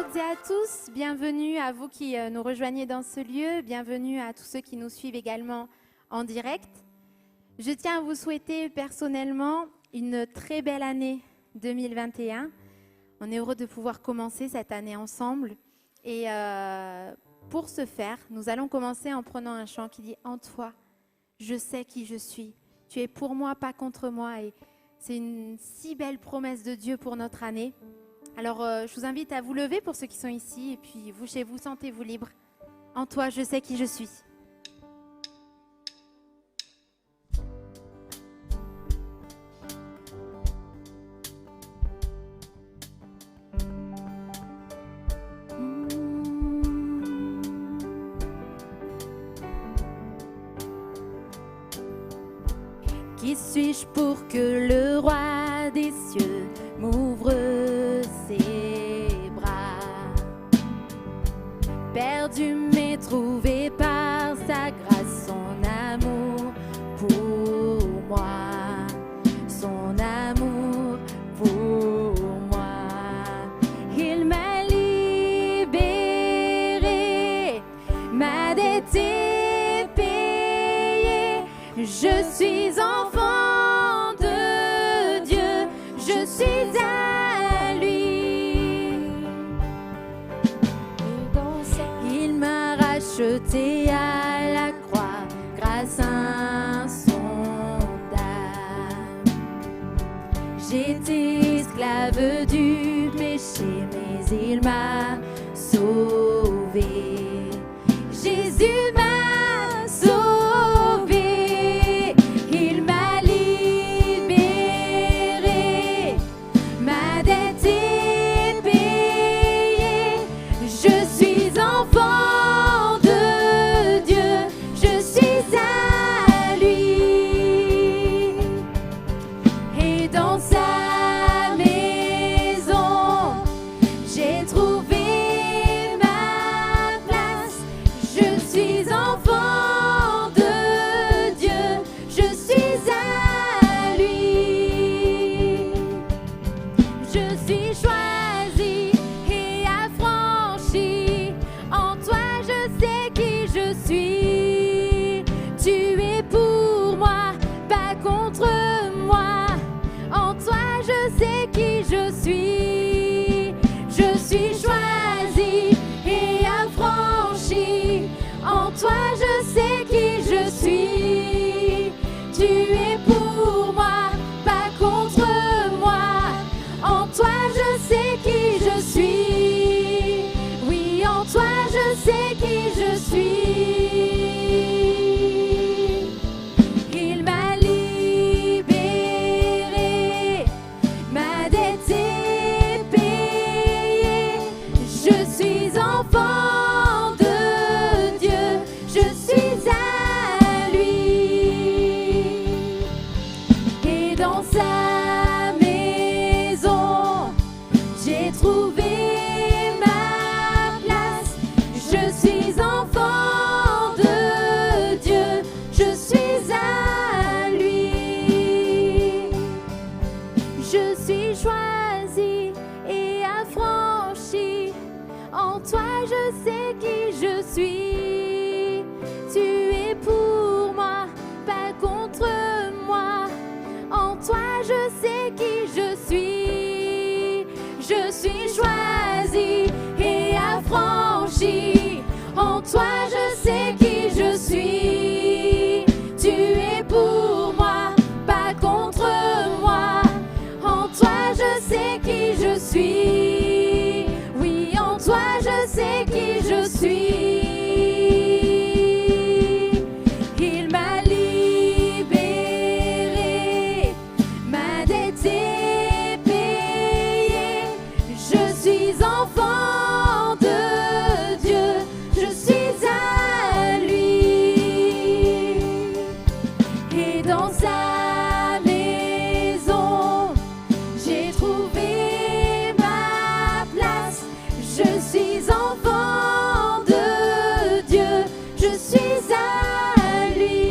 toutes et à tous, bienvenue à vous qui nous rejoignez dans ce lieu, bienvenue à tous ceux qui nous suivent également en direct. Je tiens à vous souhaiter personnellement une très belle année 2021. On est heureux de pouvoir commencer cette année ensemble et pour ce faire, nous allons commencer en prenant un chant qui dit « En toi, je sais qui je suis, tu es pour moi, pas contre moi » et c'est une si belle promesse de Dieu pour notre année. Alors, je vous invite à vous lever pour ceux qui sont ici et puis vous, chez vous, sentez-vous libre. En toi, je sais qui je suis. Qui suis-je pour que le roi des cieux m'ouvre ses bras? Perdu mais trouvé par sa grâce, son amour pour moi, son amour pour moi. Il m'a libéré, ma dette est payée, je suis enfant de Dieu, je suis à lui. Il m'a racheté à la croix grâce insondable. J'étais esclave du péché, mais il m'a sauvé. Jésus m'a sauvé. Il m'a libéré. Ma dette est payée. Je suis enfant de Dieu. Je suis à lui. Et dans sa maison, j'ai trouvé ma place. Je suis enfant de Dieu. Je suis à lui. Je suis choisie et affranchie. En toi, je sais qui je suis. Tu es pour moi, pas contre moi. En toi, je sais qui je suis. Je suis choisie et affranchie. En toi, je sais qui je suis. Tu es pour moi, pas contre moi. En toi, je sais qui je suis. Oui, en toi, je sais qui je suis. Il m'a libéré, ma dette est payée. Je suis enfant de Dieu, je suis à lui. Et dans sa maison, j'ai trouvé ma place. Je suis enfant de Dieu, je suis à lui. Je suis choisie et affranchie. En toi, je sais qui je suis. Tu es pour moi, pas contre moi. En toi, je sais qui je suis. Je suis choisie et affranchie. En toi, je sais qui je suis. Tu es pour moi, pas contre moi. En toi, je sais qui je suis. Oui, en toi, je sais qui je suis. Il m'a libéré, ma dette est payée. Je suis enfant de Dieu, je suis à lui. Et dans sa maison, j'ai trouvé ma place. Je suis enfant de Dieu, je suis à lui.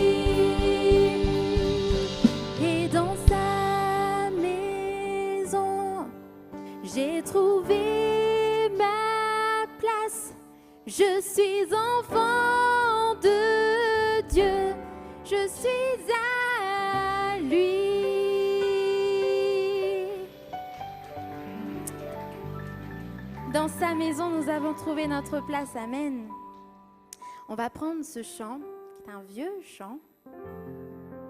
Et dans sa maison, j'ai trouvé ma sa maison, nous avons trouvé notre place. Amen. On va prendre ce chant, qui est un vieux chant,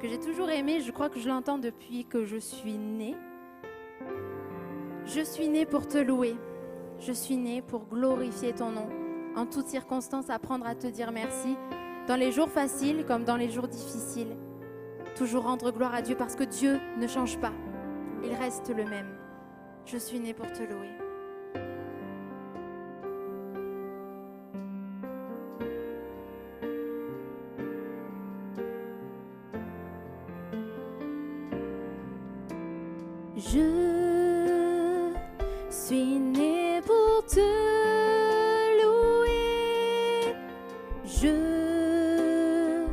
que j'ai toujours aimé. Je crois que je l'entends depuis que je suis née. Je suis née pour te louer. Je suis née pour glorifier ton nom. En toutes circonstances, apprendre à te dire merci. Dans les jours faciles comme dans les jours difficiles. Toujours rendre gloire à Dieu parce que Dieu ne change pas. Il reste le même. Je suis née pour te louer. Je suis née pour te louer. Je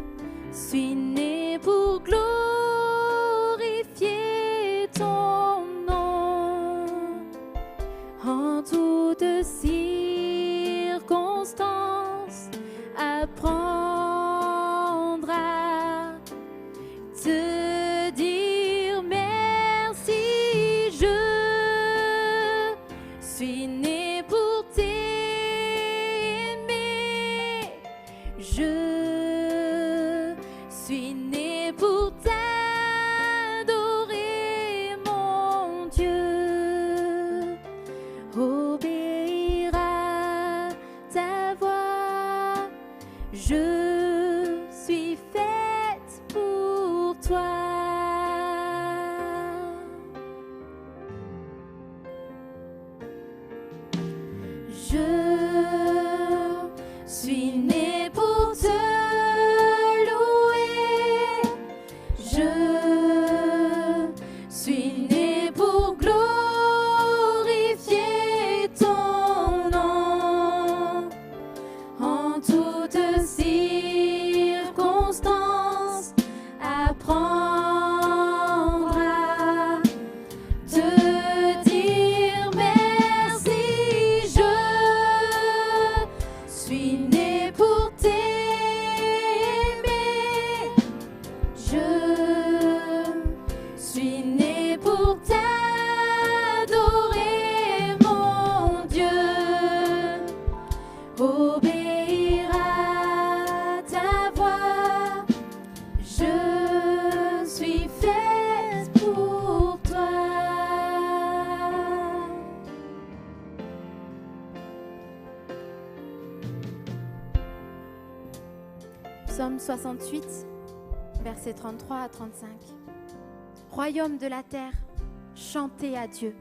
suis née pour glorifier ton nom. En toutes circonstances, apprendre à te dire merci. Je suis née pour t'aimer. Je suis née pour t'adorer, mon Dieu. Obéir à ta voix. Je suis faite pour toi. Je suis née pour te louer. Je suis née pour glorifier ton nom. En toutes circonstances, apprendre à te dire merci. Je suis née pour t'aimer. Je suis née pour t'adorer, mon Dieu. Obéir à ta voix. Je suis faite pour toi. Psaume 68, versets 33 à 35. Royaume de la terre, chantez à Dieu.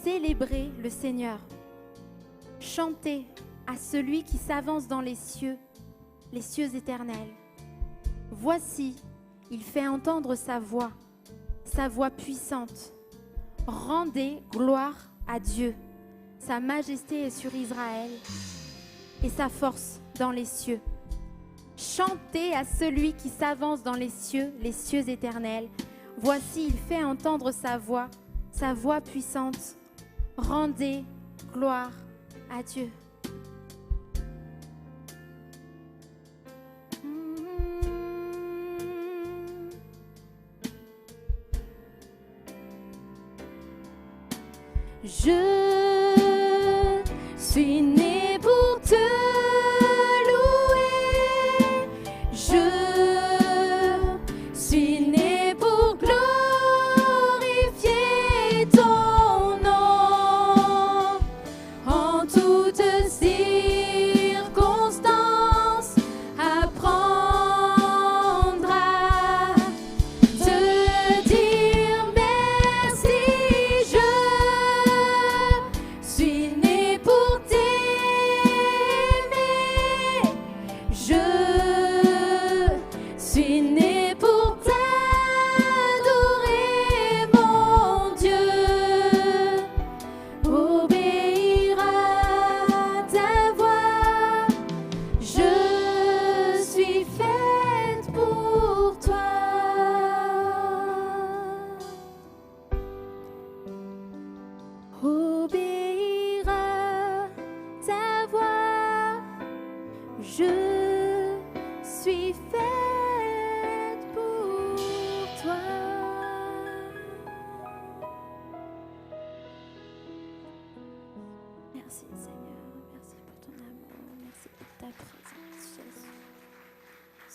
Célébrez le Seigneur. Chantez à celui qui s'avance dans les cieux éternels. Voici, il fait entendre sa voix puissante. Rendez gloire à Dieu. Sa majesté est sur Israël et sa force dans les cieux. Chantez à celui qui s'avance dans les cieux éternels. Voici, il fait entendre sa voix puissante. Rendez gloire à Dieu. Je suis née pour te louer. Je suis née pour glorifier ton nom. En toutes circonstances, apprendre à te dire merci. Je suis née pour t'aimer.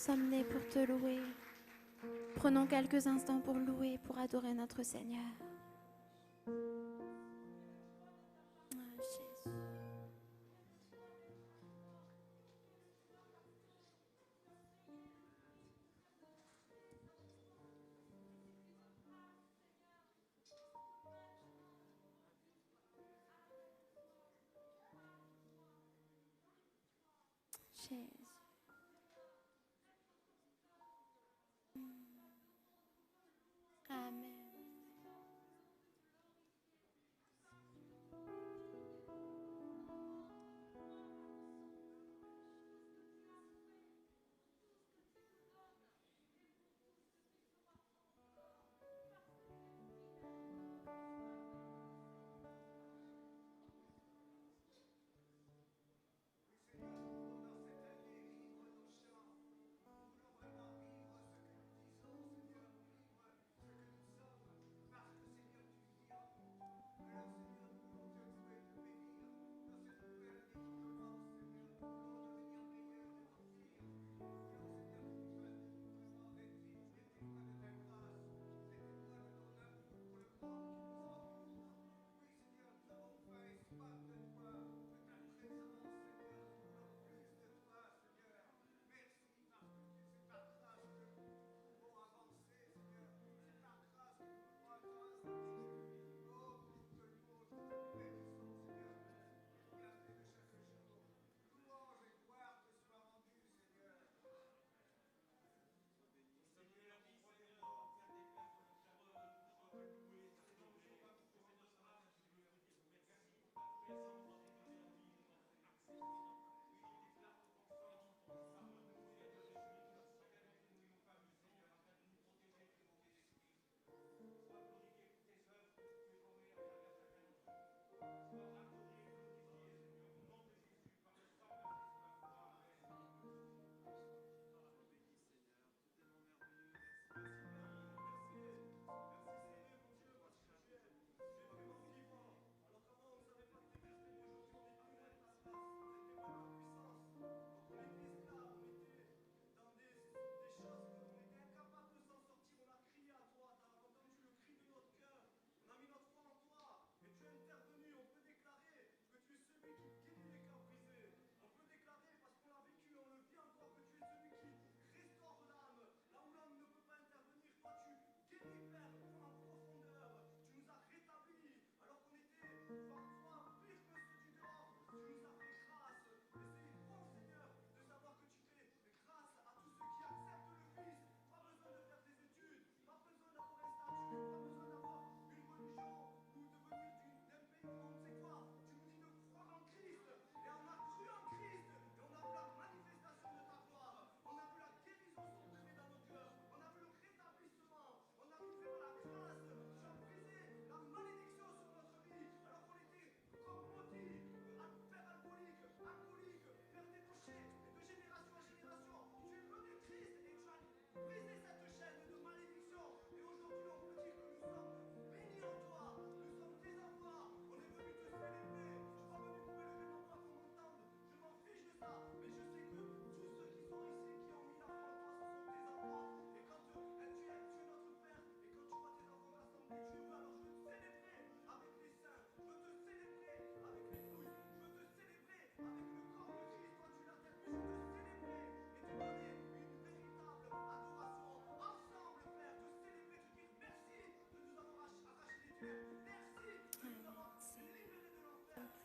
sommes nés pour te louer. Prenons quelques instants pour louer, pour adorer notre Seigneur. Jésus. Jésus. Amen.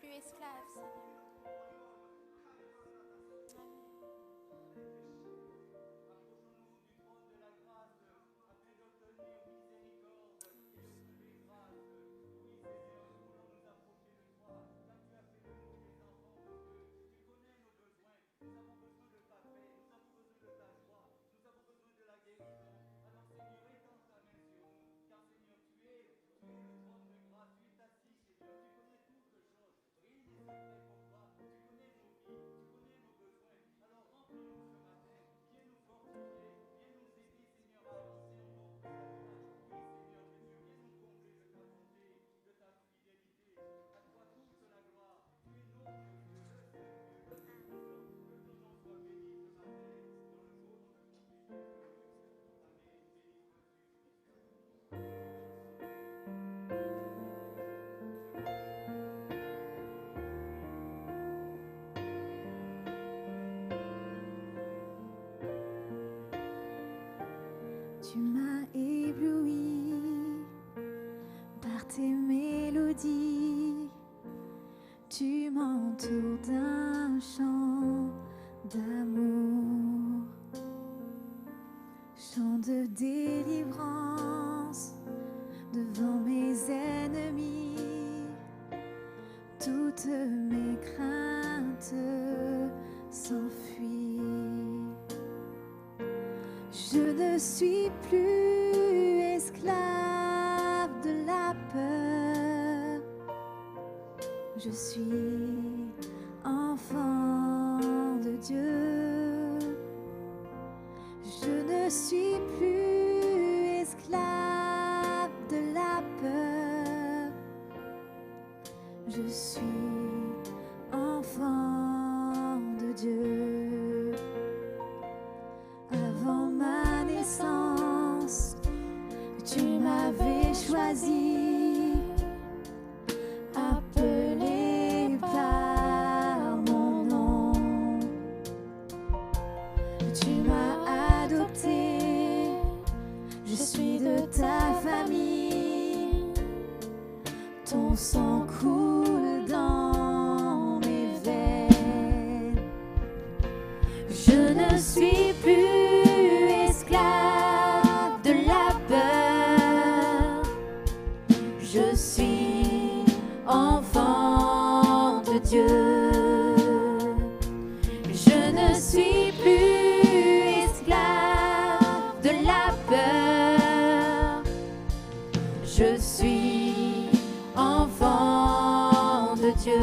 Plus esclave, Seigneur. Tu es le trône de grâce, tu es assis, Seigneur, tu connais toutes choses. Rien n'est secret pour Tu m'as ébloui par tes mélodies. Tu m'entoures d'un chant d'amour, chant de délivrance devant mes ennemis. Toutes mes craintes s'enfuient. Je ne suis plus esclave de la peur. Je suis enfant de Dieu. Je ne suis plus esclave de la peur. Je suis enfant de Dieu. Avant ma naissance, tu m'avais choisi, appelé par mon nom. Tu m'as adopté, je suis de ta famille. Ton sang coule dans mes veines. Je ne suis plus esclave de la peur. Je suis enfant de Dieu. Je ne suis plus esclave de la peur. Je suis enfant de Dieu.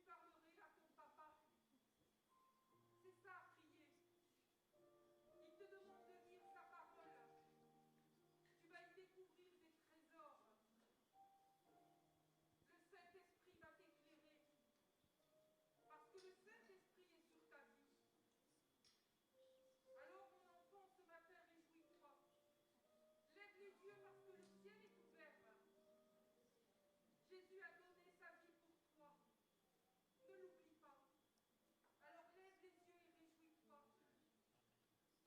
parlerai à ton papa. C'est ça, prier. Il te demande de lire sa parole. Tu vas y découvrir des trésors. Le Saint-Esprit va t'éclairer. Parce que le Saint-Esprit est sur ta vie. Alors, mon enfant, ce matin, réjouis-toi. Lève les yeux parce que le ciel est ouvert. Jésus a donné sa vie pour toi. Ne l'oublie pas. Alors lève les yeux et réjouis-toi.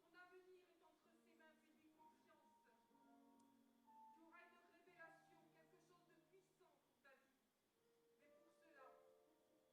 Ton avenir est entre ses mains, fais-lui confiance. Tu auras une révélation, quelque chose de puissant pour ta vie. Mais pour cela, fais-lui confiance.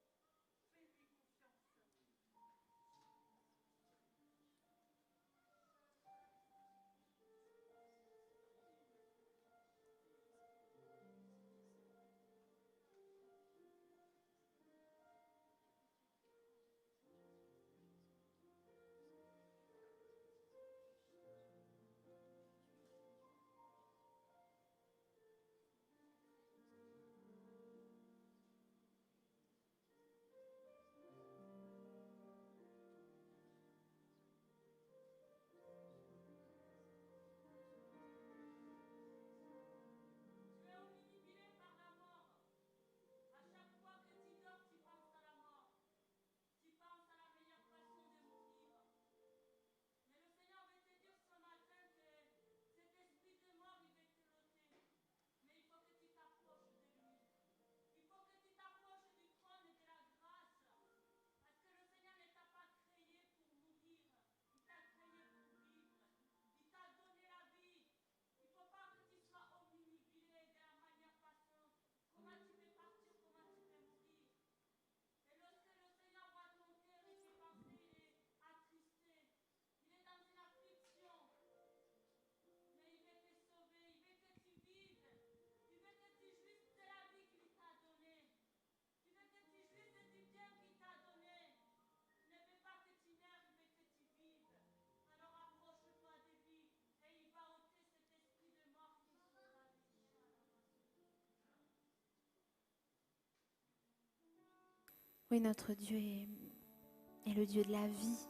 Oui, notre Dieu est le Dieu de la vie,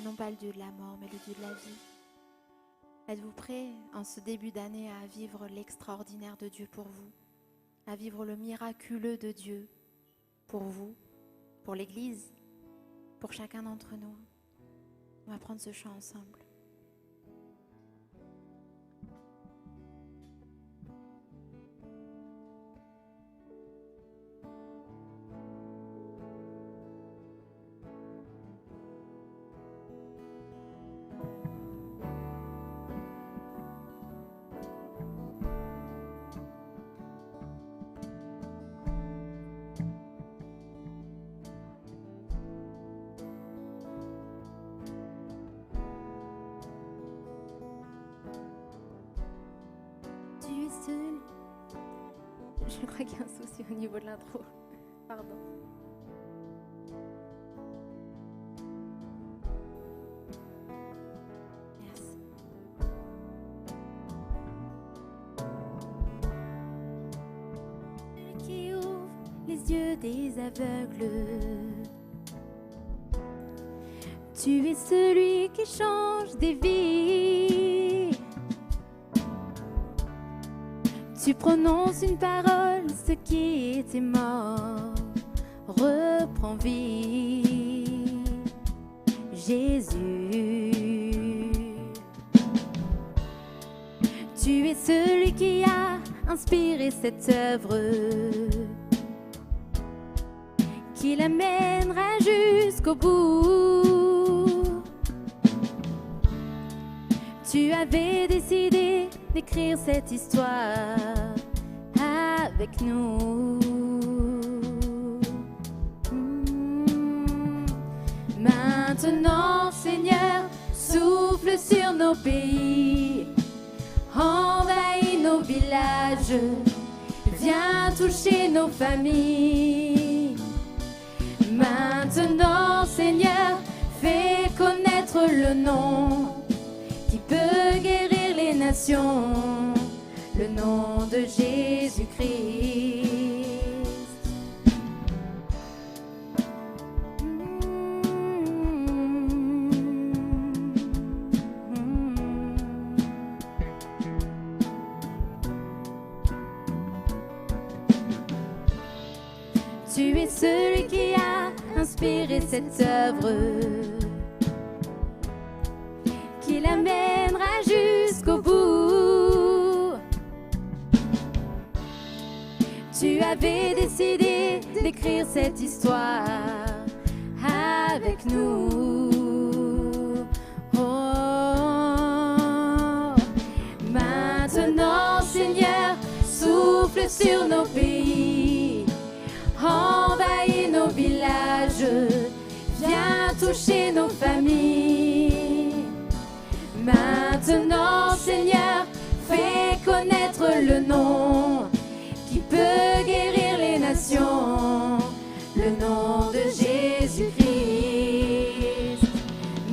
non pas le Dieu de la mort, mais le Dieu de la vie. Êtes-vous prêts en ce début d'année à vivre l'extraordinaire de Dieu pour vous, à vivre le miraculeux de Dieu pour vous, pour l'Église, pour chacun d'entre nous? On va prendre ce chant ensemble. Je crois qu'il y a un souci au niveau de l'intro. Pardon. Merci. Qui ouvre les yeux des aveugles. Tu es celui qui change des vies. Tu prononces une parole, ce qui était mort reprend vie. Jésus, tu es celui qui a inspiré cette œuvre, qui l'amènera jusqu'au bout. Tu avais décidé d'écrire cette histoire avec nous. Maintenant, Seigneur, souffle sur nos pays, envahis nos villages, viens toucher nos familles. Maintenant, Seigneur, fais connaître le nom qui peut guérir les nations, le nom de Jésus-Christ. Tu es celui qui a inspiré cette œuvre, qui l'amènera jusqu'au bout. Tu avais décidé d'écrire cette histoire avec nous. Maintenant, Seigneur, souffle sur nos pays, envahis nos villages, viens toucher nos familles. Maintenant, Seigneur, fais connaître le nom qui peut guérir les nations, le nom de Jésus-Christ.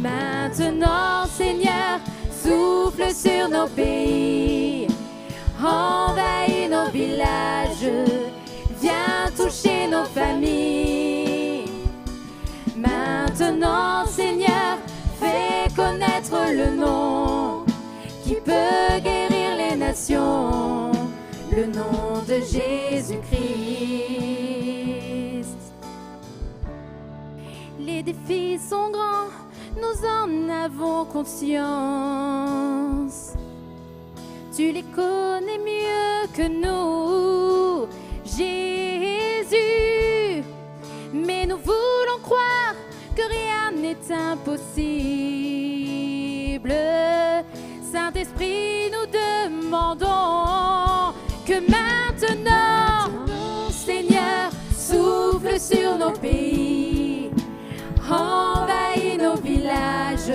Maintenant, Seigneur, souffle sur nos pays, envahis nos villages, viens toucher nos familles. Maintenant, Seigneur, fais connaître le nom qui peut guérir les nations, le nom de Jésus-Christ. Les défis sont grands, nous en avons conscience. Tu les connais mieux que nous, Jésus. Mais nous voulons croire que rien n'est impossible. Saint-Esprit, nous demandons que maintenant, Seigneur, souffle sur nos pays, envahis nos villages,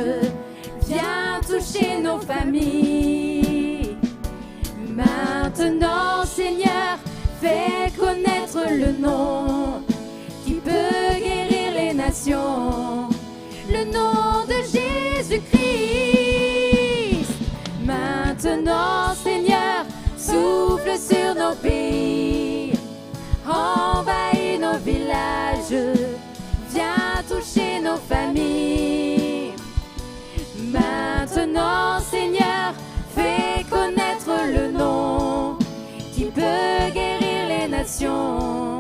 viens toucher nos familles. Maintenant, Seigneur, fais connaître le nom qui peut guérir les nations, le nom de Jésus-Christ. Maintenant, Seigneur, souffle sur nos pays, envahis nos villages, viens toucher nos familles. Maintenant, Seigneur, fais connaître le nom qui peut guérir les nations,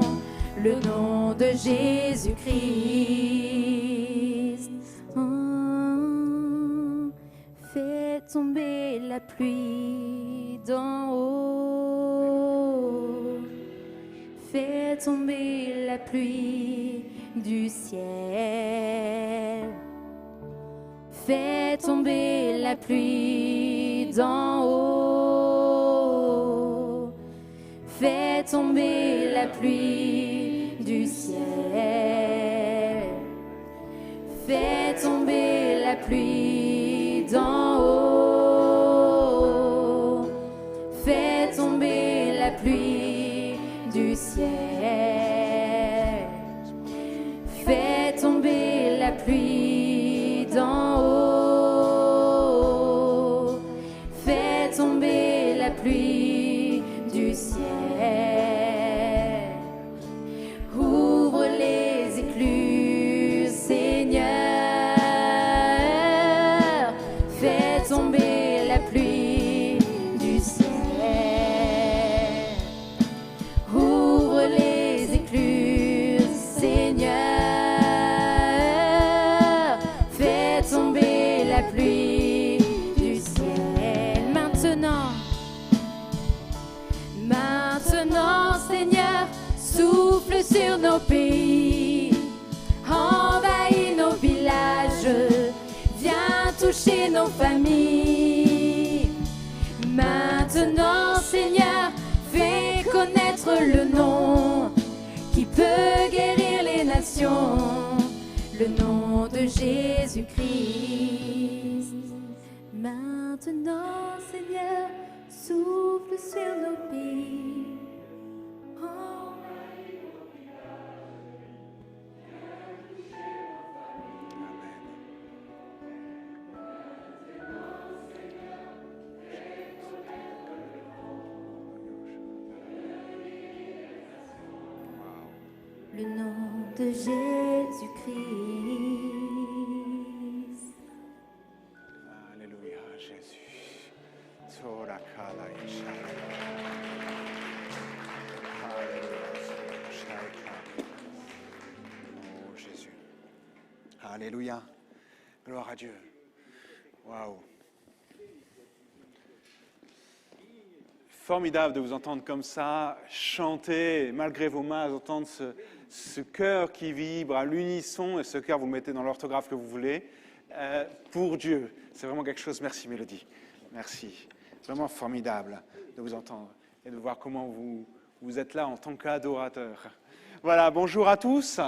le nom de Jésus-Christ. Oh, fais tomber la pluie d'en haut, fais tomber la pluie du ciel. Fais tomber la pluie d'en haut, fais tomber la pluie du ciel. Fais tomber la pluie d'en haut, fais tomber la pluie du ciel. Fais tomber la pluie d'en haut, fais tomber la pluie du ciel. Ouvre les écluses, Seigneur, fais tomber la pluie du ciel. Ouvre les écluses, Seigneur, fais tomber la pluie du ciel. Maintenant, Seigneur, souffle sur nos pays, envahis nos villages, viens toucher nos familles. Maintenant, Seigneur, fais connaître le nom qui peut guérir les nations, le nom de Jésus-Christ. Maintenant, Seigneur, souffle sur nos pays. Le nom de Jésus-Christ. Alléluia, Jésus. Sorakala Ishara. Alléluia, Shaika. Alléluia. Gloire à Dieu. Waouh. Formidable de vous entendre comme ça, chanter, malgré vos mains, entendre ce cœur qui vibre à l'unisson, et ce cœur vous le mettez dans l'orthographe que vous voulez, pour Dieu. C'est vraiment quelque chose. Merci Mélodie. Merci. C'est vraiment formidable de vous entendre et de voir comment vous êtes là en tant qu'adorateur. Voilà, bonjour à tous.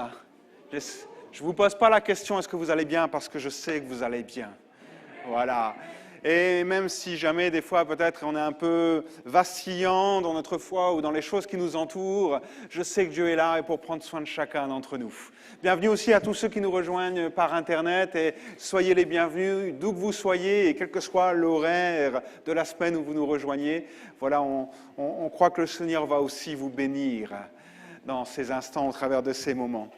Je ne vous pose pas la question est-ce que vous allez bien, parce que je sais que vous allez bien. Voilà. Et même si jamais, des fois, peut-être, on est un peu vacillant dans notre foi ou dans les choses qui nous entourent, je sais que Dieu est là et pour prendre soin de chacun d'entre nous. Bienvenue aussi à tous ceux qui nous rejoignent par Internet et soyez les bienvenus d'où que vous soyez et quel que soit l'horaire de la semaine où vous nous rejoignez. Voilà, on croit que le Seigneur va aussi vous bénir dans ces instants au travers de ces moments.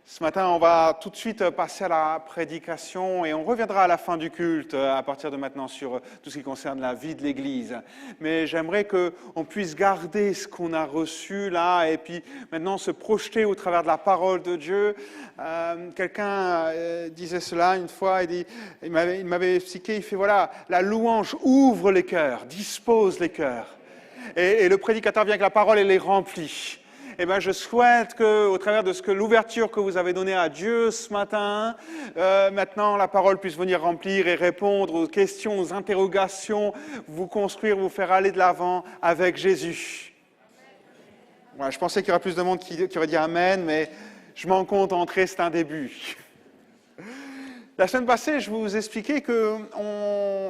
Ce matin, on va tout de suite passer à la prédication et on reviendra à la fin du culte à partir de maintenant sur tout ce qui concerne la vie de l'Église. Mais j'aimerais qu'on puisse garder ce qu'on a reçu là et puis maintenant se projeter au travers de la parole de Dieu. Quelqu'un disait cela une fois, il m'avait expliqué, il fait voilà, la louange ouvre les cœurs, dispose les cœurs. Et le prédicateur vient avec la parole et les remplit. Eh bien, je souhaite qu'au travers de l'ouverture que vous avez donnée à Dieu ce matin, maintenant la parole puisse venir remplir et répondre aux questions, aux interrogations, vous construire, vous faire aller de l'avant avec Jésus. Voilà, je pensais qu'il y aurait plus de monde qui aurait dit Amen, mais je m'en contenterai, c'est un début. La semaine passée, je vous expliquais que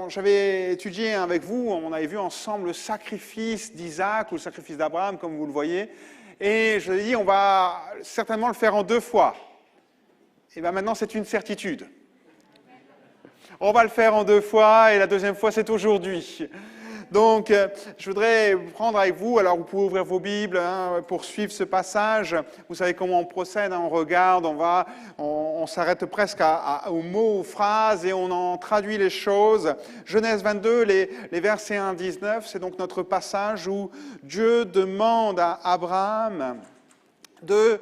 j'avais étudié avec vous, on avait vu ensemble le sacrifice d'Isaac ou le sacrifice d'Abraham, comme vous le voyez. Et je vous ai dit, on va certainement le faire en 2 fois. Et bien maintenant, c'est une certitude. On va le faire en 2 fois, et la deuxième fois, c'est aujourd'hui. Donc, je voudrais prendre avec vous, alors vous pouvez ouvrir vos Bibles pour suivre ce passage. Vous savez comment on procède, on regarde, on s'arrête presque aux mots, aux phrases, et on en traduit les choses. Genèse 22, les versets 1 à 19, c'est donc notre passage où Dieu demande à Abraham de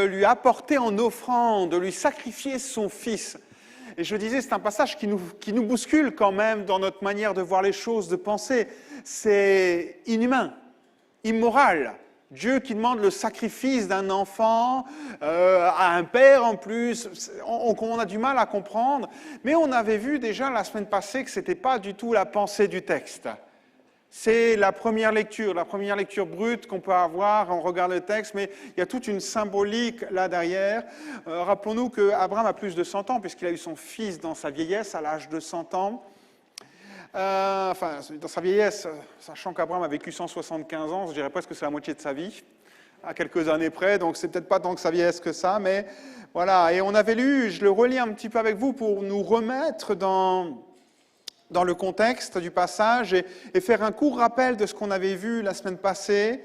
lui apporter en offrande, de lui sacrifier son fils. Et je disais, c'est un passage qui nous bouscule quand même dans notre manière de voir les choses, de penser. C'est inhumain, immoral. Dieu qui demande le sacrifice d'un enfant à un père en plus, on a du mal à comprendre. Mais on avait vu déjà la semaine passée que ce n'était pas du tout la pensée du texte. C'est la première lecture brute qu'on peut avoir, on regarde le texte, mais il y a toute une symbolique là derrière. Rappelons-nous qu'Abraham a plus de 100 ans, puisqu'il a eu son fils dans sa vieillesse, à l'âge de 100 ans. Dans sa vieillesse, sachant qu'Abraham a vécu 175 ans, je dirais presque que c'est la moitié de sa vie, à quelques années près, donc c'est peut-être pas tant que sa vieillesse que ça, mais voilà. Et on avait lu, je le relis un petit peu avec vous pour nous remettre dans le contexte du passage et faire un court rappel de ce qu'on avait vu la semaine passée.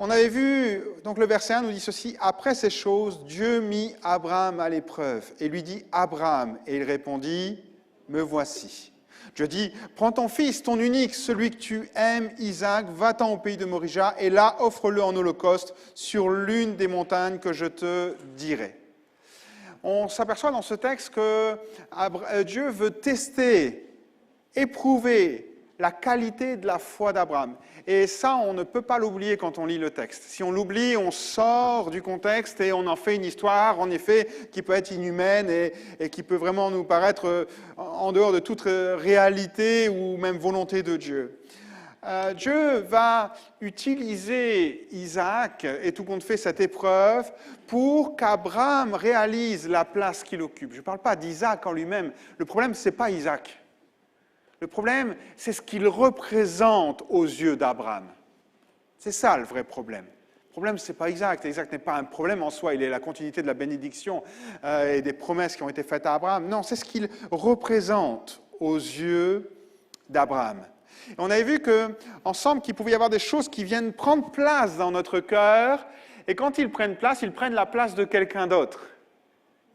On avait vu, donc le verset 1 nous dit ceci, « Après ces choses, Dieu mit Abraham à l'épreuve et lui dit, Abraham, et il répondit, me voici. Dieu dit, prends ton fils, ton unique, celui que tu aimes, Isaac, va-t'en au pays de Morija, et là, offre-le en holocauste sur l'une des montagnes que je te dirai. » On s'aperçoit dans ce texte que Dieu veut tester, éprouver la qualité de la foi d'Abraham. Et ça, on ne peut pas l'oublier quand on lit le texte. Si on l'oublie, on sort du contexte et on en fait une histoire, en effet, qui peut être inhumaine et qui peut vraiment nous paraître en dehors de toute réalité ou même volonté de Dieu. Dieu va utiliser Isaac, et tout compte fait cette épreuve, pour qu'Abraham réalise la place qu'il occupe. Je ne parle pas d'Isaac en lui-même. Le problème, ce n'est pas Isaac. Le problème, c'est ce qu'il représente aux yeux d'Abraham. C'est ça le vrai problème. Le problème, ce n'est pas Isaac. Isaac n'est pas un problème en soi. Il est la continuité de la bénédiction et des promesses qui ont été faites à Abraham. Non, c'est ce qu'il représente aux yeux d'Abraham. Et on avait vu ensemble qu'il pouvait y avoir des choses qui viennent prendre place dans notre cœur, et quand ils prennent place, ils prennent la place de quelqu'un d'autre.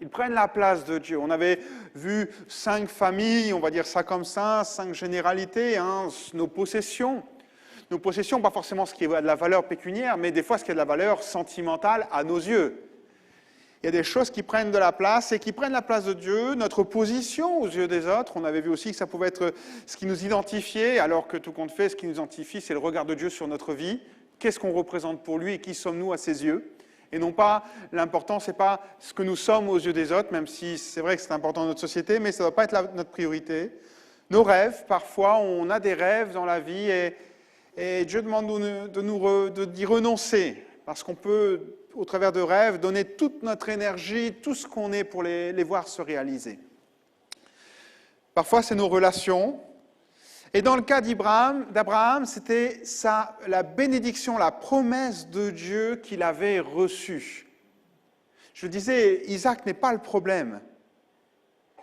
Ils prennent la place de Dieu. On avait vu 5 familles, on va dire ça comme ça, 5 généralités, nos possessions. Nos possessions, pas forcément ce qui a de la valeur pécuniaire, mais des fois ce qui a de la valeur sentimentale à nos yeux. Il y a des choses qui prennent de la place et qui prennent la place de Dieu, notre position aux yeux des autres. On avait vu aussi que ça pouvait être ce qui nous identifiait, alors que tout compte fait, ce qui nous identifie, c'est le regard de Dieu sur notre vie. Qu'est-ce qu'on représente pour lui et qui sommes-nous à ses yeux? Et non pas, l'important, ce n'est pas ce que nous sommes aux yeux des autres, même si c'est vrai que c'est important dans notre société, mais ça ne doit pas être notre priorité. Nos rêves, parfois, on a des rêves dans la vie et Dieu demande d'y renoncer, parce qu'on peut, au travers de rêves, donner toute notre énergie, tout ce qu'on est pour les voir se réaliser. Parfois, c'est nos relations. Et dans le cas d'Abraham, c'était la bénédiction, la promesse de Dieu qu'il avait reçue. Je disais, Isaac n'est pas le problème,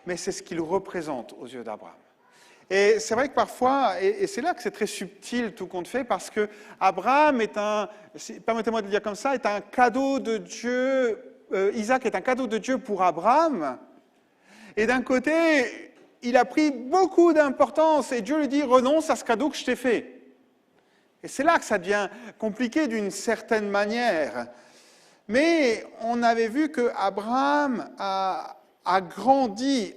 mais c'est ce qu'il représente aux yeux d'Abraham. Et c'est vrai que parfois, et c'est là que c'est très subtil tout compte fait, parce que Abraham permettez-moi de le dire comme ça, est un cadeau de Dieu, Isaac est un cadeau de Dieu pour Abraham, et d'un côté, il a pris beaucoup d'importance, et Dieu lui dit, renonce à ce cadeau que je t'ai fait. Et c'est là que ça devient compliqué d'une certaine manière. Mais on avait vu qu'Abraham a grandi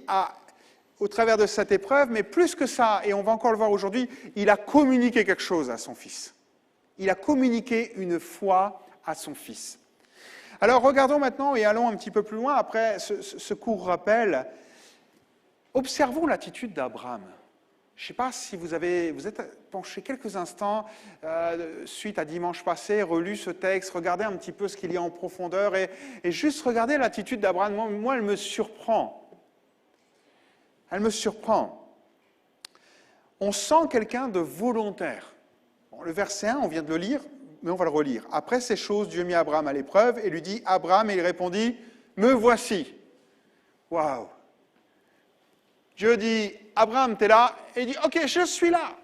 au travers de cette épreuve, mais plus que ça, et on va encore le voir aujourd'hui, il a communiqué quelque chose à son fils. Il a communiqué une foi à son fils. Alors regardons maintenant et allons un petit peu plus loin après ce court rappel. Observons l'attitude d'Abraham. Je ne sais pas si vous êtes penché quelques instants suite à dimanche passé, relu ce texte, regardez un petit peu ce qu'il y a en profondeur et juste regardez l'attitude d'Abraham. Moi, elle me surprend. Elle me surprend. On sent quelqu'un de volontaire. Bon, le verset 1, on vient de le lire, mais on va le relire. Après ces choses, Dieu mit Abraham à l'épreuve et lui dit, Abraham, et il répondit, me voici. Waouh! Dieu dit, Abraham, t'es là? Et il dit, ok, je suis là.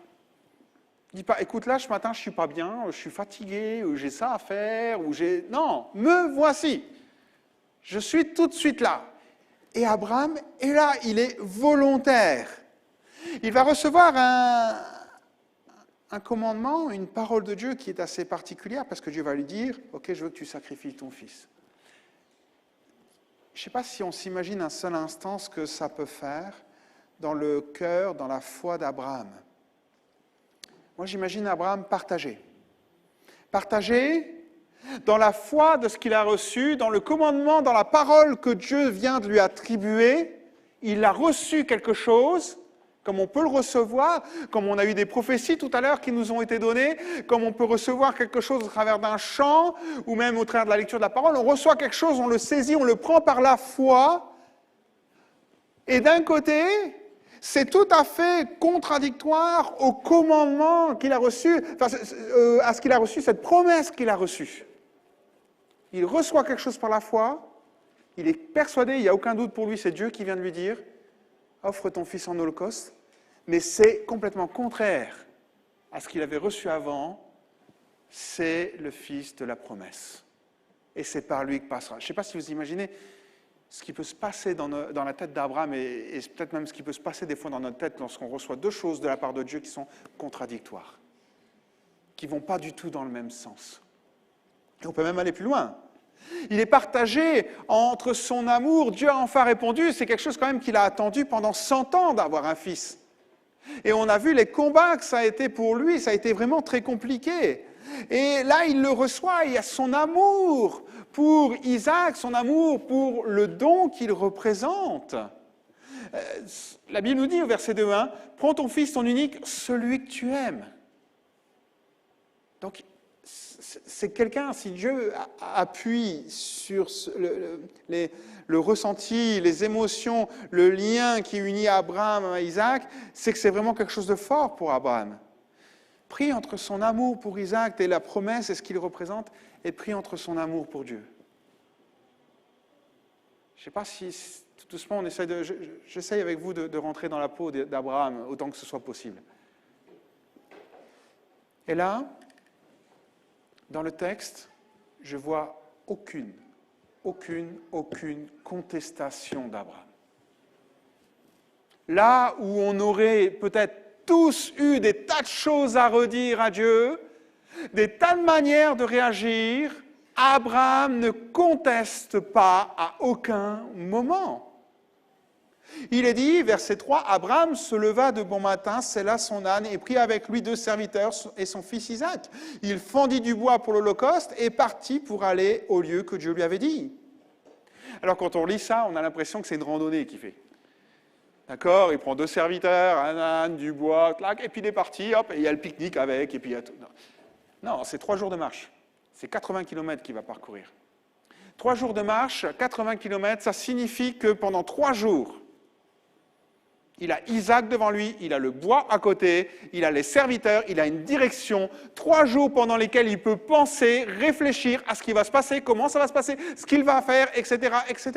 Il ne dit pas, écoute, là, ce matin, je ne suis pas bien, je suis fatigué, ou j'ai ça à faire, ou j'ai... Non, me voici. Je suis tout de suite là. Et Abraham est là, il est volontaire. Il va recevoir un commandement, une parole de Dieu qui est assez particulière, parce que Dieu va lui dire, ok, je veux que tu sacrifies ton fils. Je ne sais pas si on s'imagine un seul instant ce que ça peut faire dans le cœur, dans la foi d'Abraham. Moi, j'imagine Abraham partagé. Partagé dans la foi de ce qu'il a reçu, dans le commandement, dans la parole que Dieu vient de lui attribuer. Il a reçu quelque chose, comme on peut le recevoir, comme on a eu des prophéties tout à l'heure qui nous ont été données, comme on peut recevoir quelque chose au travers d'un chant, ou même au travers de la lecture de la parole. On reçoit quelque chose, on le saisit, on le prend par la foi. Et d'un côté, c'est tout à fait contradictoire au commandement qu'il a reçu, à ce qu'il a reçu, cette promesse qu'il a reçue. Il reçoit quelque chose par la foi, il est persuadé, il n'y a aucun doute pour lui, c'est Dieu qui vient de lui dire, offre ton fils en holocauste, mais c'est complètement contraire à ce qu'il avait reçu avant, c'est le fils de la promesse. Et c'est par lui que passera. Je ne sais pas si vous imaginez ce qui peut se passer dans la tête d'Abraham et peut-être même ce qui peut se passer des fois dans notre tête lorsqu'on reçoit deux choses de la part de Dieu qui sont contradictoires, qui ne vont pas du tout dans le même sens. Et on peut même aller plus loin. Il est partagé entre son amour, Dieu a enfin répondu, c'est quelque chose quand même qu'il a attendu pendant 100 ans d'avoir un fils. Et on a vu les combats que ça a été pour lui, ça a été vraiment très compliqué. Et là, il le reçoit, il y a son amour pour Isaac, son amour pour le don qu'il représente. La Bible nous dit au verset 2:1, « Prends ton fils, ton unique, celui que tu aimes. » Donc, c'est quelqu'un, si Dieu appuie sur le ressenti, les émotions, le lien qui unit Abraham à Isaac, c'est que c'est vraiment quelque chose de fort pour Abraham. Pris entre son amour pour Isaac et la promesse et ce qu'il représente, et pris entre son amour pour Dieu. Je ne sais pas si, tout doucement, j'essaye avec vous de rentrer dans la peau d'Abraham, autant que ce soit possible. Et là, dans le texte, je vois aucune contestation d'Abraham. Là où on aurait peut-être tous eu des tas de choses à redire à Dieu, des tas de manières de réagir, Abraham ne conteste pas à aucun moment. Il est dit, verset 3, Abraham se leva de bon matin, sella son âne et prit avec lui 2 serviteurs et son fils Isaac. Il fendit du bois pour l'Holocauste et partit pour aller au lieu que Dieu lui avait dit. Alors quand on lit ça, on a l'impression que c'est une randonnée qu'il fait. D'accord? Il prend 2 serviteurs, un âne, du bois, clac, et puis il est parti, hop, et il y a le pique-nique avec, et puis il y a tout. Non, c'est 3 jours de marche. C'est 80 km qu'il va parcourir. 3 jours de marche, 80 km, ça signifie que pendant 3 jours, il a Isaac devant lui, il a le bois à côté, il a les serviteurs, il a une direction. 3 jours pendant lesquels il peut penser, réfléchir à ce qui va se passer, comment ça va se passer, ce qu'il va faire, etc., etc.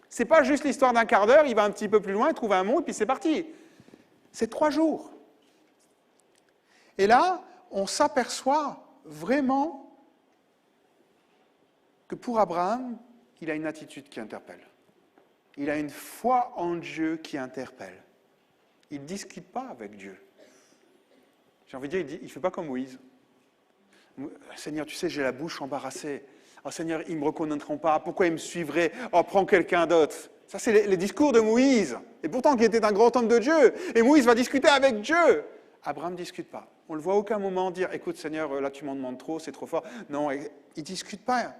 Ce n'est pas juste l'histoire d'un quart d'heure, il va un petit peu plus loin, trouve un mont, et puis c'est parti. C'est 3 jours. Et là, on s'aperçoit vraiment que pour Abraham, il a une attitude qui interpelle. Il a une foi en Dieu qui interpelle. Il ne discute pas avec Dieu. J'ai envie de dire, il ne fait pas comme Moïse. Seigneur, tu sais, j'ai la bouche embarrassée. Oh Seigneur, ils ne me reconnaîtront pas. Pourquoi ils me suivraient? Oh, prends quelqu'un d'autre. Ça, c'est les discours de Moïse. Et pourtant, qui était un grand homme de Dieu. Et Moïse va discuter avec Dieu. Abraham ne discute pas. On ne le voit à aucun moment dire, écoute Seigneur, là tu m'en demandes trop, c'est trop fort. Non, il ne discute pas.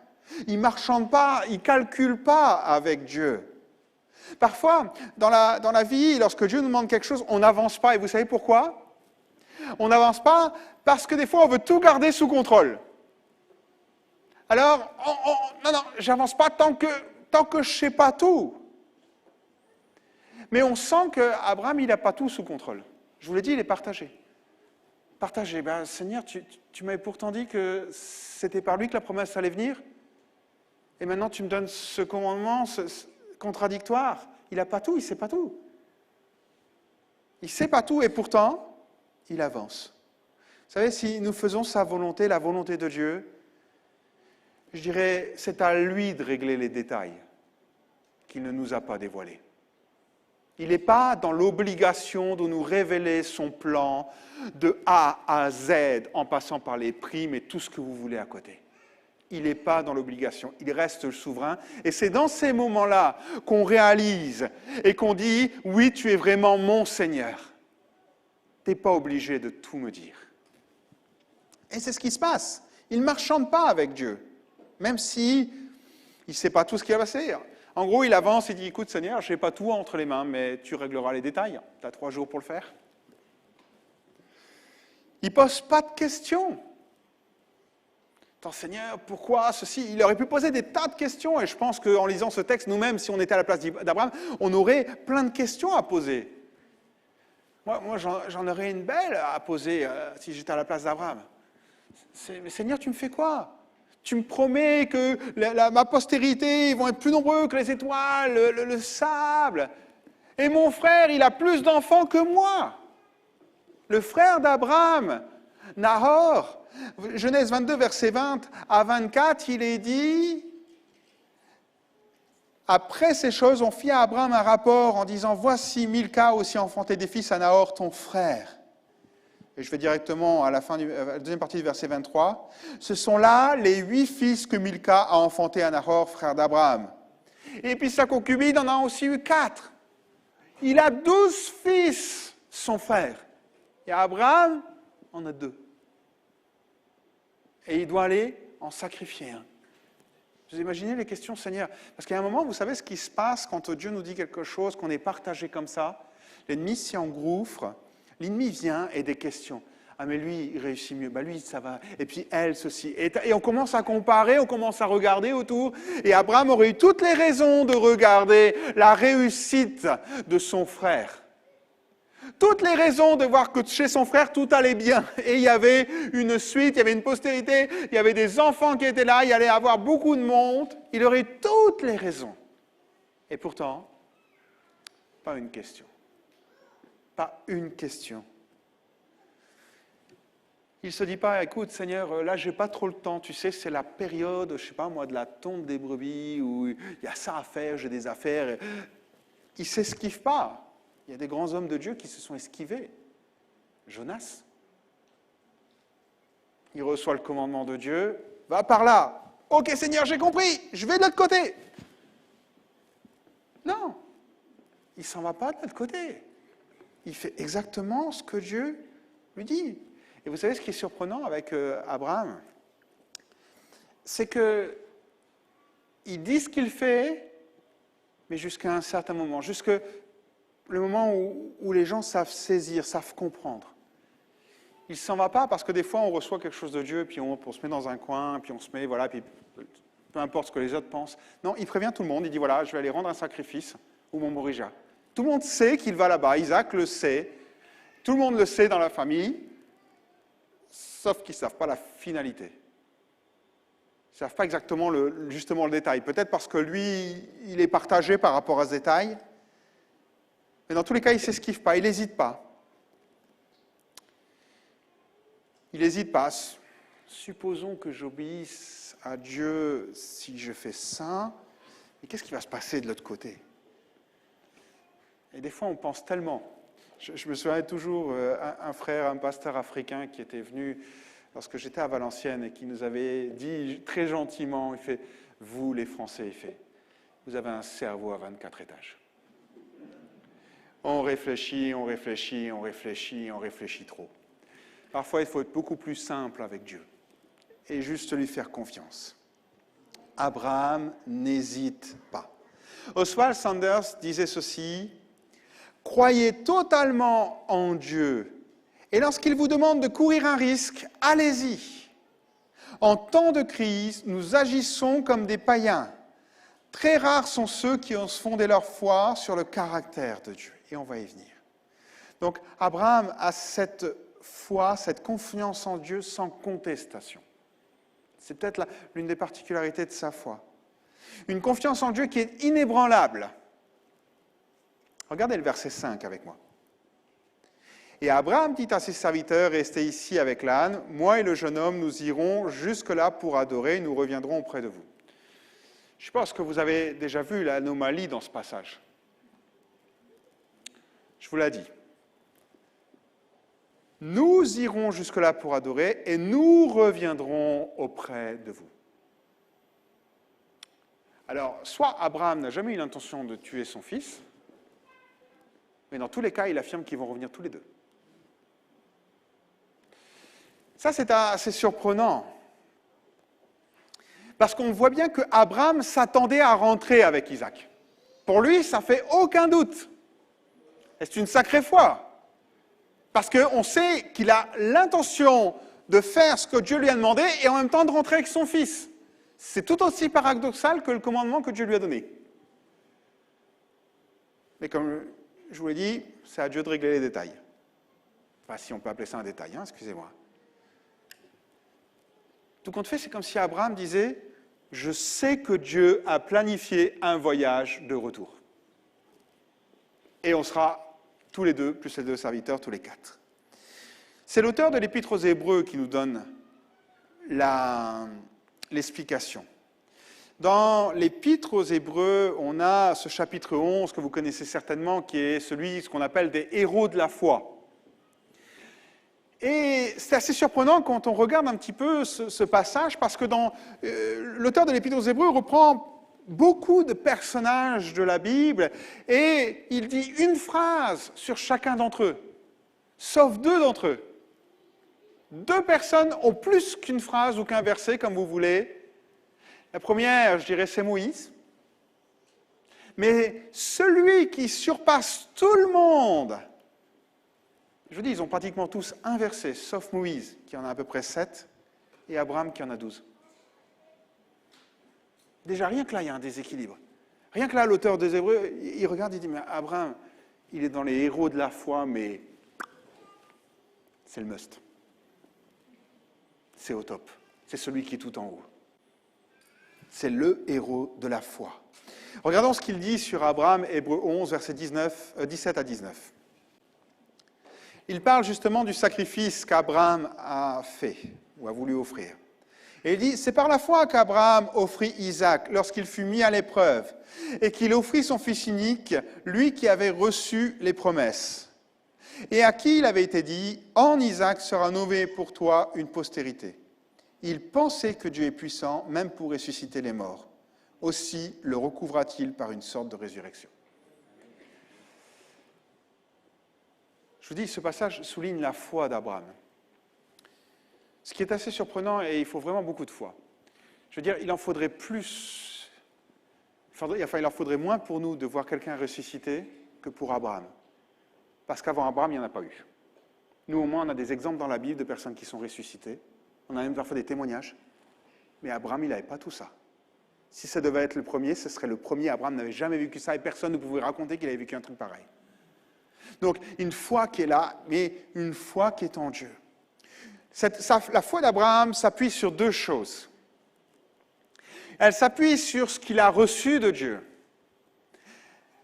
Il ne marchande pas, il ne calcule pas avec Dieu. Parfois, dans la vie, lorsque Dieu nous demande quelque chose, on n'avance pas. Et vous savez pourquoi? On n'avance pas parce que des fois, on veut tout garder sous contrôle. Alors, non, j'avance pas tant que je ne sais pas tout. Mais on sent qu'Abraham, il n'a pas tout sous contrôle. Je vous l'ai dit, il est partagé. Partagé. Ben, Seigneur, tu m'avais pourtant dit que c'était par lui que la promesse allait venir. Et maintenant, tu me donnes ce commandement contradictoire. Il n'a pas tout, il ne sait pas tout. Il ne sait pas tout et pourtant, il avance. Vous savez, si nous faisons sa volonté, la volonté de Dieu, je dirais, c'est à lui de régler les détails qu'il ne nous a pas dévoilés. Il n'est pas dans l'obligation de nous révéler son plan de A à Z en passant par les primes et tout ce que vous voulez à côté. Il n'est pas dans l'obligation, il reste le souverain. Et c'est dans ces moments-là qu'on réalise et qu'on dit « Oui, tu es vraiment mon Seigneur. Tu n'es pas obligé de tout me dire. » Et c'est ce qui se passe. Il ne marchande pas avec Dieu, même si il ne sait pas tout ce qui va passer. En gros, il avance et dit « Écoute Seigneur, je n'ai pas tout entre les mains, mais tu régleras les détails. Tu as 3 jours pour le faire. » Il ne pose pas de questions. Attends, Seigneur, pourquoi ceci? Il aurait pu poser des tas de questions, et je pense qu'en lisant ce texte, nous-mêmes, si on était à la place d'Abraham, on aurait plein de questions à poser. Moi j'en aurais une belle à poser si j'étais à la place d'Abraham. Mais Seigneur, tu me fais quoi? Tu me promets que ma postérité, ils vont être plus nombreux que les étoiles, le sable. Et mon frère, il a plus d'enfants que moi. Le frère d'Abraham, Nahor, Genèse 22, verset 20 à 24, il est dit, après ces choses, on fit à Abraham un rapport en disant, voici Milca aussi enfanté des fils à Nahor, ton frère. Et je vais directement à la deuxième partie du verset 23. Ce sont là les 8 fils que Milca a enfantés à Nahor, frère d'Abraham. Et puis sa concubine en a aussi eu 4. Il a 12 fils, son frère. Et Abraham en a 2. Et il doit aller en sacrifier un. Vous imaginez les questions, Seigneur? Parce qu'il y a un moment, vous savez ce qui se passe quand Dieu nous dit quelque chose, qu'on est partagé comme ça? L'ennemi s'y engouffre, l'ennemi vient et des questions. Ah mais lui, il réussit mieux, bah lui, ça va. Et puis elle, ceci. Et on commence à comparer, on commence à regarder autour. Et Abraham aurait eu toutes les raisons de regarder la réussite de son frère. Toutes les raisons de voir que chez son frère, tout allait bien. Et il y avait une suite, il y avait une postérité, il y avait des enfants qui étaient là, il y allait avoir beaucoup de monde. Il aurait toutes les raisons. Et pourtant, pas une question. Pas une question. Il ne se dit pas, écoute Seigneur, là j'ai pas trop le temps, tu sais, c'est la période, je sais pas moi, de la tonte des brebis, où il y a ça à faire, j'ai des affaires. Il ne s'esquive pas. Il y a des grands hommes de Dieu qui se sont esquivés. Jonas, il reçoit le commandement de Dieu, va par là, Ok Seigneur, j'ai compris, je vais de l'autre côté. Non, il ne s'en va pas de l'autre côté. Il fait exactement ce que Dieu lui dit. Et vous savez ce qui est surprenant avec Abraham? C'est que il dit ce qu'il fait, mais jusqu'à un certain moment, jusqu'à le moment où les gens savent saisir, savent comprendre. Il ne s'en va pas parce que des fois on reçoit quelque chose de Dieu, puis on se met dans un coin, puis on se met, voilà, puis peu importe ce que les autres pensent. Non, il prévient tout le monde, il dit voilà, je vais aller rendre un sacrifice au mont Moria. Tout le monde sait qu'il va là-bas, Isaac le sait, tout le monde le sait dans la famille, sauf qu'ils ne savent pas la finalité. Ils ne savent pas exactement justement le détail. Peut-être parce que lui, il est partagé par rapport à ce détail, mais dans tous les cas, il ne s'esquive pas, il n'hésite pas. Il n'hésite pas. Supposons que j'obéisse à Dieu si je fais ça, mais qu'est-ce qui va se passer de l'autre côté? Et des fois, on pense tellement. Je me souviens toujours un frère, un pasteur africain qui était venu lorsque j'étais à Valenciennes et qui nous avait dit très gentiment, il fait, vous les Français, il fait, vous avez un cerveau à 24 étages. On réfléchit, on réfléchit, on réfléchit, on réfléchit trop. Parfois, il faut être beaucoup plus simple avec Dieu et juste lui faire confiance. Abraham n'hésite pas. Oswald Sanders disait ceci, « Croyez totalement en Dieu et lorsqu'il vous demande de courir un risque, allez-y. En temps de crise, nous agissons comme des païens. Très rares sont ceux qui ont fondé leur foi sur le caractère de Dieu. » Et on va y venir. Donc, Abraham a cette foi, cette confiance en Dieu sans contestation. C'est peut-être l'une des particularités de sa foi. Une confiance en Dieu qui est inébranlable. Regardez le verset 5 avec moi. Et Abraham dit à ses serviteurs, restez ici avec l'âne, moi et le jeune homme, nous irons jusque-là pour adorer, nous reviendrons auprès de vous. Je pense que vous avez déjà vu l'anomalie dans ce passage. Je vous l'ai dit. Nous irons jusque-là pour adorer et nous reviendrons auprès de vous. Alors, soit Abraham n'a jamais eu l'intention de tuer son fils, mais dans tous les cas, il affirme qu'ils vont revenir tous les deux. Ça, c'est assez surprenant. Parce qu'on voit bien qu'Abraham s'attendait à rentrer avec Isaac. Pour lui, ça ne fait aucun doute. Et c'est une sacrée foi. Parce qu'on sait qu'il a l'intention de faire ce que Dieu lui a demandé et en même temps de rentrer avec son fils. C'est tout aussi paradoxal que le commandement que Dieu lui a donné. Mais comme je vous l'ai dit, c'est à Dieu de régler les détails. Enfin, si on peut appeler ça un détail, hein, excusez-moi. Tout compte fait, c'est comme si Abraham disait « Je sais que Dieu a planifié un voyage de retour. » Et on sera tous les deux, plus les deux serviteurs, tous les quatre. C'est l'auteur de l'Épître aux Hébreux qui nous donne l'explication. Dans l'Épître aux Hébreux, on a ce chapitre 11 que vous connaissez certainement, qui est celui, ce qu'on appelle des héros de la foi. Et c'est assez surprenant quand on regarde un petit peu ce passage, parce que l'auteur de l'Épître aux Hébreux reprend beaucoup de personnages de la Bible, et il dit une phrase sur chacun d'entre eux, sauf deux d'entre eux. Deux personnes ont plus qu'une phrase ou qu'un verset, comme vous voulez. La première, je dirais, c'est Moïse. Mais celui qui surpasse tout le monde, je vous dis, ils ont pratiquement tous un verset, sauf Moïse, qui en a à peu près 7, et Abraham, qui en a 12. Déjà, rien que là, il y a un déséquilibre. Rien que là, l'auteur des Hébreux, il regarde, il dit, mais Abraham, il est dans les héros de la foi, mais c'est le must. C'est au top. C'est celui qui est tout en haut. C'est le héros de la foi. Regardons ce qu'il dit sur Abraham, Hébreux 11, versets 17 à 19. Il parle justement du sacrifice qu'Abraham a fait, ou a voulu offrir. Et il dit, c'est par la foi qu'Abraham offrit Isaac lorsqu'il fut mis à l'épreuve, et qu'il offrit son fils unique, lui qui avait reçu les promesses, et à qui il avait été dit, en Isaac sera nommée pour toi une postérité. Il pensait que Dieu est puissant, même pour ressusciter les morts. Aussi le recouvra-t-il par une sorte de résurrection. Je vous dis, ce passage souligne la foi d'Abraham. Ce qui est assez surprenant, et il faut vraiment beaucoup de foi. Je veux dire, il en faudrait plus, il en faudrait moins pour nous de voir quelqu'un ressuscité que pour Abraham. Parce qu'avant Abraham, il n'y en a pas eu. Nous, au moins, on a des exemples dans la Bible de personnes qui sont ressuscitées. On a même parfois des témoignages. Mais Abraham, il n'avait pas tout ça. Si ça devait être le premier, ce serait le premier. Abraham n'avait jamais vécu ça et personne ne pouvait raconter qu'il avait vécu un truc pareil. Donc, une foi qui est là, mais une foi qui est en Dieu. La foi d'Abraham s'appuie sur deux choses. Elle s'appuie sur ce qu'il a reçu de Dieu.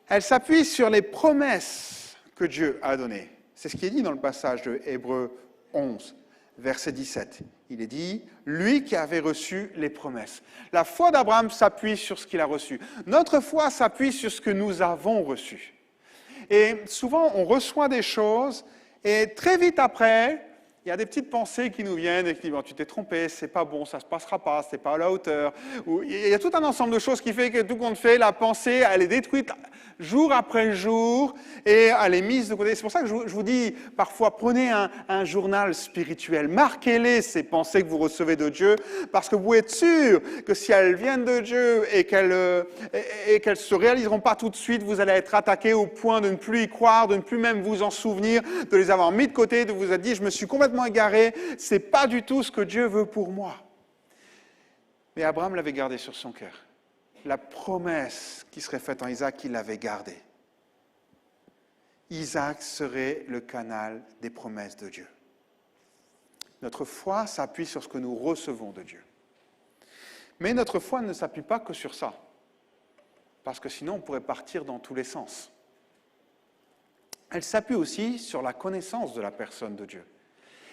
Elle s'appuie sur les promesses que Dieu a données. C'est ce qui est dit dans le passage de Hébreux 11, verset 17. Il est dit, lui qui avait reçu les promesses. La foi d'Abraham s'appuie sur ce qu'il a reçu. Notre foi s'appuie sur ce que nous avons reçu. Et souvent, on reçoit des choses, et très vite après, il y a des petites pensées qui nous viennent et qui disent « tu t'es trompé, c'est pas bon, ça se passera pas, c'est pas à la hauteur ». Il y a tout un ensemble de choses qui fait que tout compte fait, la pensée, elle est détruite jour après jour et elle est mise de côté. C'est pour ça que je vous dis parfois, prenez un journal spirituel, marquez-les ces pensées que vous recevez de Dieu, parce que vous êtes sûr que si elles viennent de Dieu et qu'elles ne se réaliseront pas tout de suite, vous allez être attaqué au point de ne plus y croire, de ne plus même vous en souvenir, de les avoir mis de côté, de vous être dit « je me suis complètement égaré, c'est pas du tout ce que Dieu veut pour moi ». Mais Abraham l'avait gardé sur son cœur. La promesse qui serait faite en Isaac, il l'avait gardée. Isaac serait le canal des promesses de Dieu. Notre foi s'appuie sur ce que nous recevons de Dieu. Mais notre foi ne s'appuie pas que sur ça, parce que sinon on pourrait partir dans tous les sens. Elle s'appuie aussi sur la connaissance de la personne de Dieu.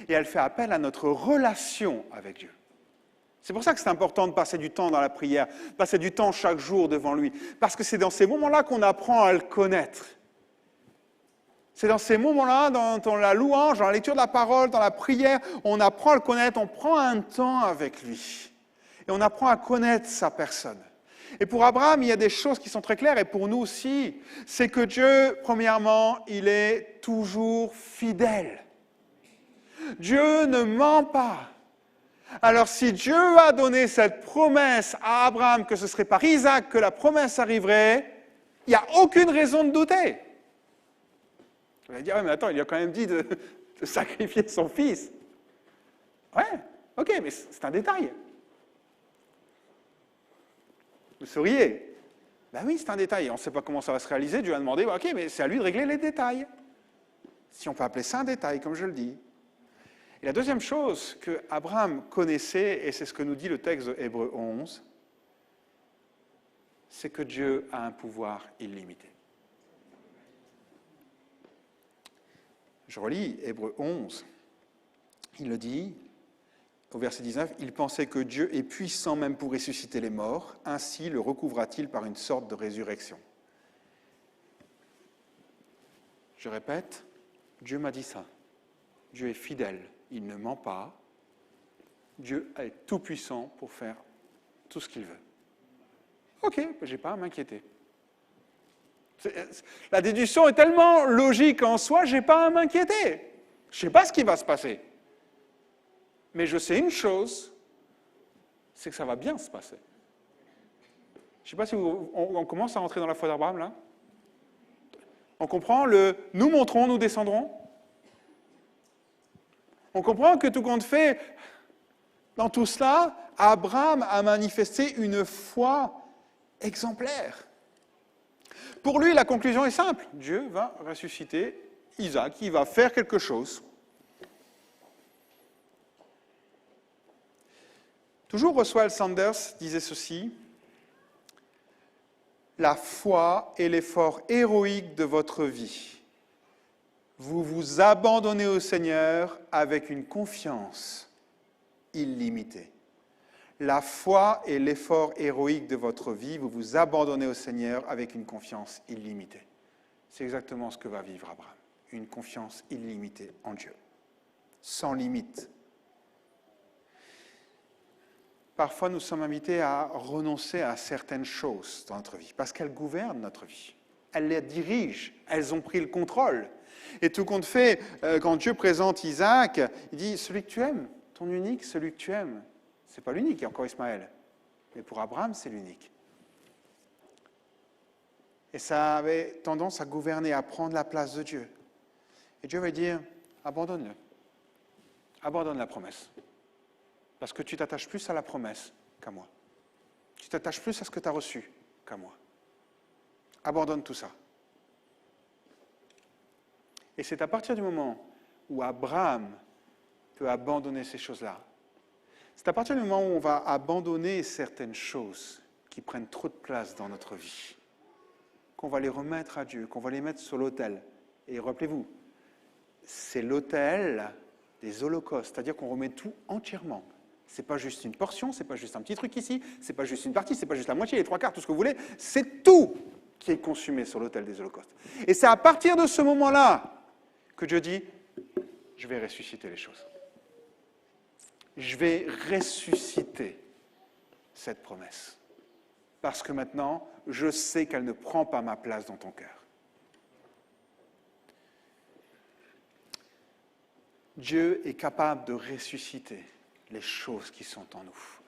Et elle fait appel à notre relation avec Dieu. C'est pour ça que c'est important de passer du temps dans la prière, passer du temps chaque jour devant lui, parce que c'est dans ces moments-là qu'on apprend à le connaître. C'est dans ces moments-là, dans la louange, dans la lecture de la parole, dans la prière, on apprend à le connaître, on prend un temps avec lui. Et on apprend à connaître sa personne. Et pour Abraham, il y a des choses qui sont très claires, et pour nous aussi. C'est que Dieu, premièrement, il est toujours fidèle. Dieu ne ment pas. Alors si Dieu a donné cette promesse à Abraham que ce serait par Isaac que la promesse arriverait, il n'y a aucune raison de douter. Vous allez dire, ouais, mais attends, il a quand même dit de sacrifier son fils. Ouais, ok, mais c'est un détail. Vous souriez. Ben oui, c'est un détail. On ne sait pas comment ça va se réaliser. Dieu a demandé, ok, mais c'est à lui de régler les détails. Si on peut appeler ça un détail, comme je le dis. Et la deuxième chose que Abraham connaissait, et c'est ce que nous dit le texte de Hébreux 11, c'est que Dieu a un pouvoir illimité. Je relis Hébreux 11. Il le dit, au verset 19, « Il pensait que Dieu est puissant même pour ressusciter les morts, ainsi le recouvra-t-il par une sorte de résurrection. » Je répète, Dieu m'a dit ça. Dieu est fidèle. Il ne ment pas. Dieu est tout-puissant pour faire tout ce qu'il veut. Ok, je n'ai pas à m'inquiéter. La déduction est tellement logique en soi, je n'ai pas à m'inquiéter. Je ne sais pas ce qui va se passer. Mais je sais une chose, c'est que ça va bien se passer. Je ne sais pas si on commence à rentrer dans la foi d'Abraham, là. On comprend le « nous monterons, nous descendrons ». On comprend que tout compte fait, dans tout cela, Abraham a manifesté une foi exemplaire. Pour lui, la conclusion est simple. Dieu va ressusciter Isaac, il va faire quelque chose. Toujours Oswald Sanders disait ceci, « La foi est l'effort héroïque de votre vie. Vous vous abandonnez au Seigneur avec une confiance illimitée. La foi est l'effort héroïque de votre vie. Vous vous abandonnez au Seigneur avec une confiance illimitée. » C'est exactement ce que va vivre Abraham. Une confiance illimitée en Dieu. Sans limite. parfois nous sommes invités à renoncer à certaines choses dans notre vie, parce qu'elles gouvernent notre vie. Elles les dirigent, elles ont pris le contrôle. Et tout compte fait, quand Dieu présente Isaac, il dit, celui que tu aimes, ton unique, celui que tu aimes, ce n'est pas l'unique, il y a encore Ismaël. Mais pour Abraham, c'est l'unique. Et ça avait tendance à gouverner, à prendre la place de Dieu. Et Dieu va dire, abandonne-le. Abandonne la promesse. Parce que tu t'attaches plus à la promesse qu'à moi. Tu t'attaches plus à ce que tu as reçu qu'à moi. Abandonne tout ça. Et c'est à partir du moment où Abraham peut abandonner ces choses-là, c'est à partir du moment où on va abandonner certaines choses qui prennent trop de place dans notre vie, qu'on va les remettre à Dieu, qu'on va les mettre sur l'autel. Et rappelez-vous, c'est l'autel des holocaustes, c'est-à-dire qu'on remet tout entièrement. Ce n'est pas juste une portion, ce n'est pas juste un petit truc ici, ce n'est pas juste une partie, ce n'est pas juste la moitié, les trois quarts, tout ce que vous voulez, c'est tout qui est consumé sur l'autel des holocaustes. Et c'est à partir de ce moment-là que Dieu dit, je vais ressusciter les choses. Je vais ressusciter cette promesse. Parce que maintenant, je sais qu'elle ne prend pas ma place dans ton cœur. Dieu est capable de ressusciter les choses qui sont en nous.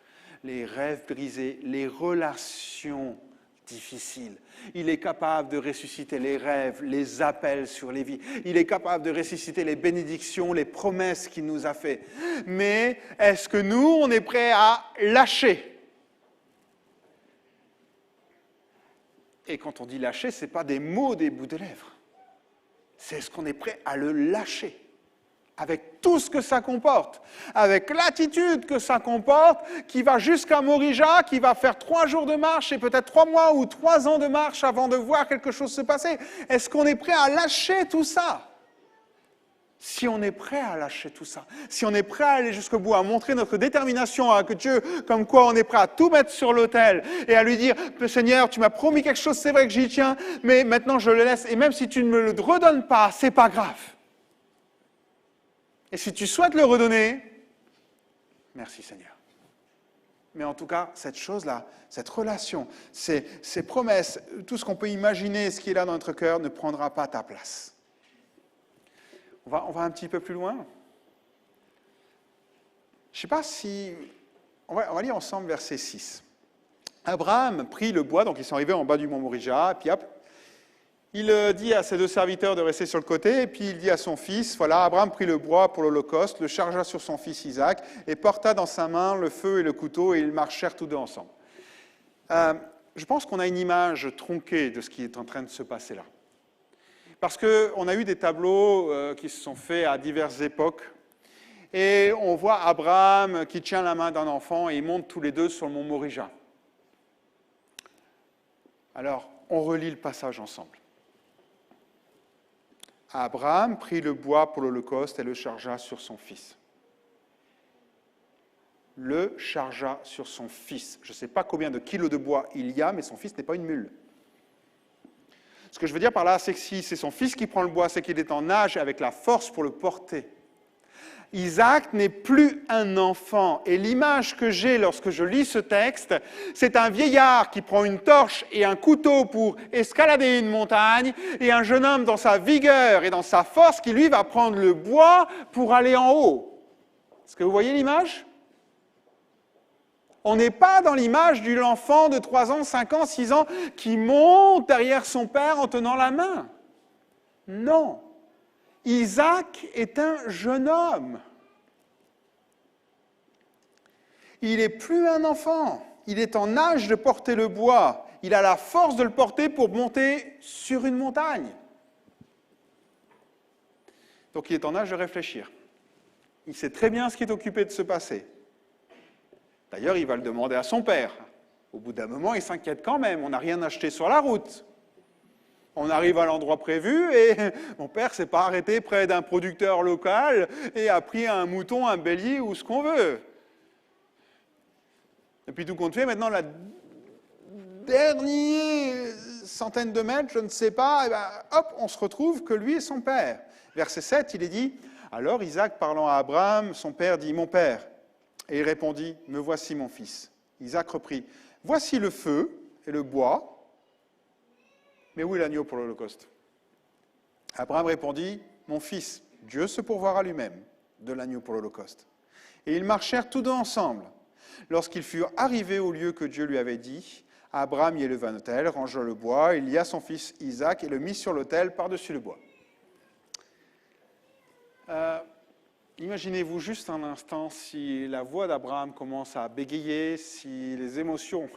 Les rêves brisés, les relations difficiles. Il est capable de ressusciter les rêves, les appels sur les vies. Il est capable de ressusciter les bénédictions, les promesses qu'il nous a faites. Mais est-ce que nous, on est prêts à lâcher ? Et quand on dit lâcher, ce n'est pas des mots des bouts de lèvres. C'est ce qu'on est prêt à le lâcher. Avec tout ce que ça comporte, avec l'attitude que ça comporte, qui va jusqu'à Morija, qui va faire 3 jours de marche et peut-être 3 mois ou 3 ans de marche avant de voir quelque chose se passer. Est-ce qu'on est prêt à lâcher tout ça ? Si on est prêt à lâcher tout ça, si on est prêt à aller jusqu'au bout, à montrer notre détermination à Dieu, comme quoi on est prêt à tout mettre sur l'autel et à lui dire, Seigneur, tu m'as promis quelque chose, c'est vrai que j'y tiens, mais maintenant je le laisse, et même si tu ne me le redonnes pas, c'est pas grave. Et si tu souhaites le redonner, merci Seigneur. Mais en tout cas, cette chose-là, cette relation, ces promesses, tout ce qu'on peut imaginer, ce qui est là dans notre cœur, ne prendra pas ta place. On va un petit peu plus loin. Je ne sais pas si... On va lire ensemble verset 6. Abraham prit le bois, donc ils sont arrivés en bas du mont Morija, et puis hop, il dit à ses 2 serviteurs de rester sur le côté, et puis il dit à son fils, voilà, Abraham prit le bois pour l'Holocauste, le chargea sur son fils Isaac, et porta dans sa main le feu et le couteau, et ils marchèrent tous deux ensemble. Je pense qu'on a une image tronquée de ce qui est en train de se passer là. Parce qu'on a eu des tableaux qui se sont faits à diverses époques, et on voit Abraham qui tient la main d'un enfant, et ils montent tous les deux sur le mont Morija. Alors, on relit le passage ensemble. Abraham prit le bois pour l'Holocauste et le chargea sur son fils. Le chargea sur son fils. Je ne sais pas combien de kilos de bois il y a, mais son fils n'est pas une mule. Ce que je veux dire par là, c'est que si c'est son fils qui prend le bois, c'est qu'il est en âge avec la force pour le porter. Isaac n'est plus un enfant. Et l'image que j'ai lorsque je lis ce texte, c'est un vieillard qui prend une torche et un couteau pour escalader une montagne, et un jeune homme dans sa vigueur et dans sa force qui, lui, va prendre le bois pour aller en haut. Est-ce que vous voyez l'image ? On n'est pas dans l'image de l'enfant de 3 ans, 5 ans, 6 ans qui monte derrière son père en tenant la main. Non. Isaac est un jeune homme. Il n'est plus un enfant. Il est en âge de porter le bois. Il a la force de le porter pour monter sur une montagne. Donc il est en âge de réfléchir. Il sait très bien ce qui est occupé de se passer. D'ailleurs, il va le demander à son père. Au bout d'un moment, il s'inquiète quand même. On n'a rien acheté sur la route. On arrive à l'endroit prévu et mon père ne s'est pas arrêté près d'un producteur local et a pris un mouton, un bélier ou ce qu'on veut. Et puis tout compte fait, maintenant, la dernière centaine de mètres, je ne sais pas, et ben, hop, on se retrouve que lui est son père. Verset 7, il est dit, alors Isaac parlant à Abraham, son père dit, mon père. Et il répondit, « Me voici mon fils. » Isaac reprit, « Voici le feu et le bois, mais où est l'agneau pour l'Holocauste ?» Abraham répondit, « Mon fils, Dieu se pourvoira lui-même de l'agneau pour l'Holocauste. » Et ils marchèrent tous deux ensemble. Lorsqu'ils furent arrivés au lieu que Dieu lui avait dit, Abraham y éleva un autel, rangea le bois, il lia son fils Isaac et le mit sur l'autel par-dessus le bois. Imaginez-vous juste un instant si la voix d'Abraham commence à bégayer, si les émotions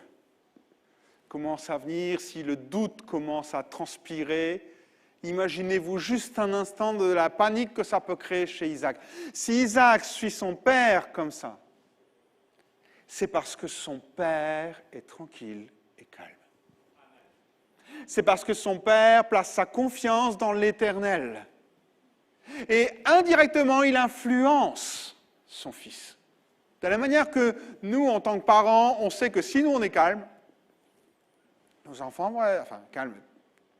commencent à venir, si le doute commence à transpirer. Imaginez-vous juste un instant de la panique que ça peut créer chez Isaac. Si Isaac suit son père comme ça, c'est parce que son père est tranquille et calme. C'est parce que son père place sa confiance dans l'Éternel. Et indirectement, il influence son fils. De la manière que nous, en tant que parents, on sait que si nous, on est calme, nos enfants vont être, enfin, calme,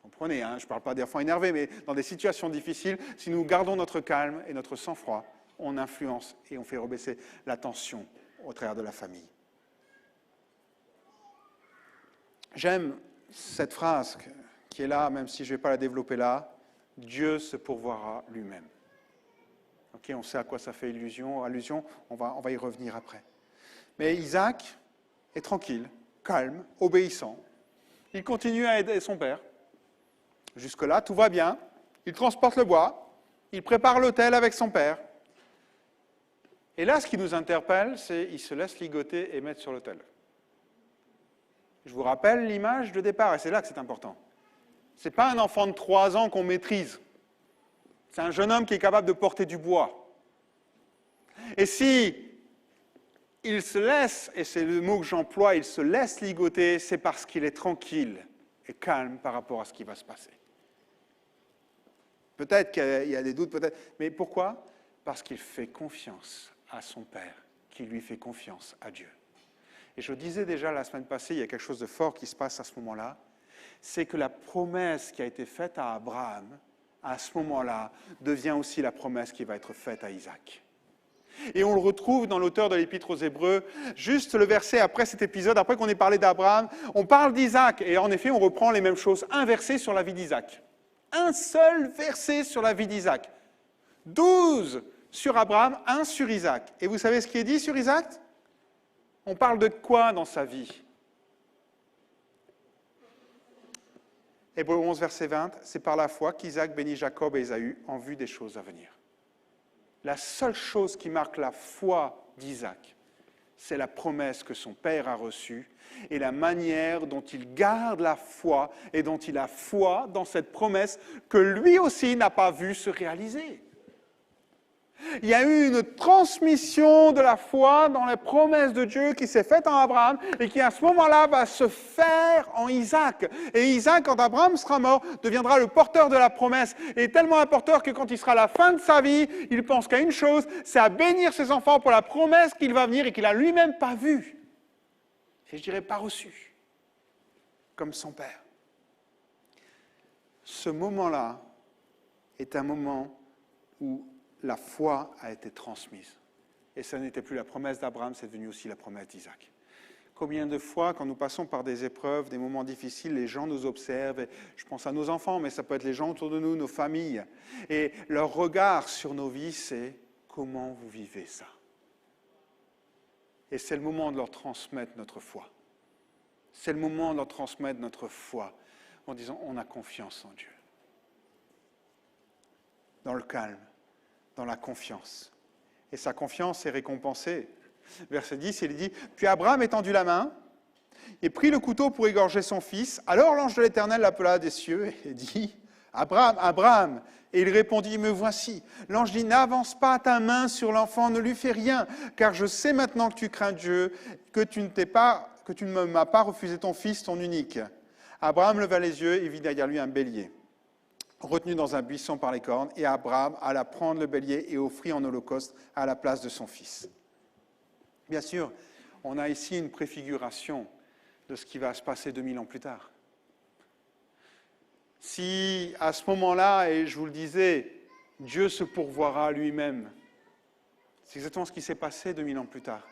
comprenez, je ne parle pas d'enfants énervés, mais dans des situations difficiles, si nous gardons notre calme et notre sang-froid, on influence et on fait rebaisser la tension au travers de la famille. J'aime cette phrase qui est là, même si je ne vais pas la développer là, « Dieu se pourvoira lui-même ». Ok, on sait à quoi ça fait allusion, on va y revenir après. Mais Isaac est tranquille, calme, obéissant. Il continue à aider son père. Jusque-là, tout va bien. Il transporte le bois, il prépare l'autel avec son père. Et là, ce qui nous interpelle, c'est qu'il se laisse ligoter et mettre sur l'autel. Je vous rappelle l'image de départ, et c'est là que c'est important. Ce n'est pas un enfant de 3 ans qu'on maîtrise. C'est un jeune homme qui est capable de porter du bois. Et si il se laisse, et c'est le mot que j'emploie, il se laisse ligoter, c'est parce qu'il est tranquille et calme par rapport à ce qui va se passer. Peut-être qu'il y a des doutes, peut-être, mais pourquoi ? Parce qu'il fait confiance à son Père, qui lui fait confiance à Dieu. Et je disais déjà la semaine passée, il y a quelque chose de fort qui se passe à ce moment-là, c'est que la promesse qui a été faite à Abraham, à ce moment-là, devient aussi la promesse qui va être faite à Isaac. Et on le retrouve dans l'auteur de l'Épître aux Hébreux, juste le verset après cet épisode, après qu'on ait parlé d'Abraham, on parle d'Isaac, et en effet, on reprend les mêmes choses, un verset sur la vie d'Isaac. Un seul verset sur la vie d'Isaac. 12 sur Abraham, 1 sur Isaac. Et vous savez ce qui est dit sur Isaac ? On parle de quoi dans sa vie ? Hébreux 11, verset 20, c'est par la foi qu'Isaac bénit Jacob et Ésaü en vue des choses à venir. La seule chose qui marque la foi d'Isaac, c'est la promesse que son père a reçue et la manière dont il garde la foi et dont il a foi dans cette promesse que lui aussi n'a pas vue se réaliser. Il y a eu une transmission de la foi dans les promesses de Dieu qui s'est faite en Abraham et qui à ce moment-là va se faire en Isaac. Et Isaac, quand Abraham sera mort, deviendra le porteur de la promesse. Et tellement un porteur que quand il sera à la fin de sa vie, il pense qu'à une chose, c'est à bénir ses enfants pour la promesse qu'il va venir et qu'il n'a lui-même pas vue. Et je dirais pas reçue, comme son père. Ce moment-là est un moment où la foi a été transmise. Et ça n'était plus la promesse d'Abraham, c'est devenu aussi la promesse d'Isaac. Combien de fois, quand nous passons par des épreuves, des moments difficiles, les gens nous observent, et je pense à nos enfants, mais ça peut être les gens autour de nous, nos familles, et leur regard sur nos vies, c'est « comment vous vivez ça ?» Et c'est le moment de leur transmettre notre foi. C'est le moment de leur transmettre notre foi, en disant « on a confiance en Dieu ». Dans le calme, dans la confiance. Et sa confiance est récompensée. Verset 10, il dit « Puis Abraham étendit la main et prit le couteau pour égorger son fils. Alors l'ange de l'Éternel l'appela des cieux et dit « Abraham, Abraham !» Et il répondit « Me voici ». L'ange dit « N'avance pas ta main sur l'enfant, ne lui fais rien, car je sais maintenant que tu crains Dieu, que tu ne m'as pas refusé ton fils, ton unique. » Abraham leva les yeux et vit derrière lui un bélier, retenu dans un buisson par les cornes, et Abraham alla prendre le bélier et offrit en holocauste à la place de son fils. Bien sûr, on a ici une préfiguration de ce qui va se passer 2000 ans plus tard. Si à ce moment-là, et je vous le disais, Dieu se pourvoira lui-même, c'est exactement ce qui s'est passé 2000 ans plus tard.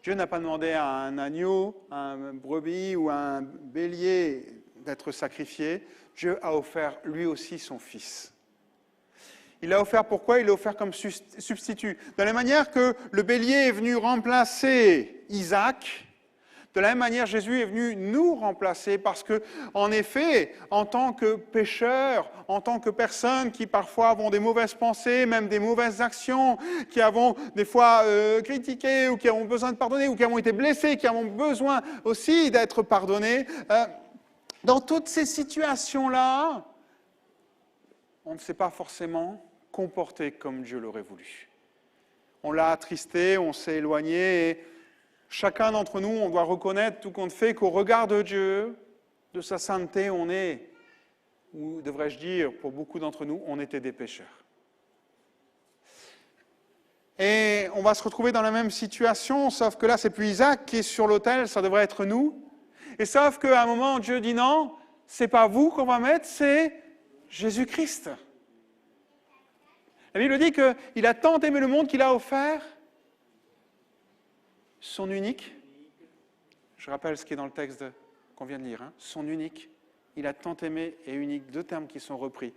Dieu n'a pas demandé à un agneau, à un brebis ou à un bélier d'être sacrifié. Dieu a offert lui aussi son Fils. Il l'a offert pourquoi? Il l'a offert comme substitut. De la même manière que le bélier est venu remplacer Isaac, de la même manière, Jésus est venu nous remplacer parce que, en effet, en tant que pécheurs, en tant que personnes qui parfois avons des mauvaises pensées, même des mauvaises actions, qui avons des fois critiqué ou qui avons besoin de pardonner ou qui avons été blessés, qui avons besoin aussi d'être pardonnés, dans toutes ces situations-là, on ne s'est pas forcément comporté comme Dieu l'aurait voulu. On l'a attristé, on s'est éloigné et chacun d'entre nous, on doit reconnaître tout compte fait qu'au regard de Dieu, de sa sainteté, on est, ou devrais-je dire, pour beaucoup d'entre nous, on était des pécheurs. Et on va se retrouver dans la même situation, sauf que là, c'est plus Isaac qui est sur l'autel, ça devrait être nous. Et sauf qu'à un moment, Dieu dit non, c'est pas vous qu'on va mettre, c'est Jésus-Christ. La Bible dit qu'il a tant aimé le monde qu'il a offert son unique, je rappelle ce qui est dans le texte qu'on vient de lire, son unique, il a tant aimé et unique, deux termes qui sont repris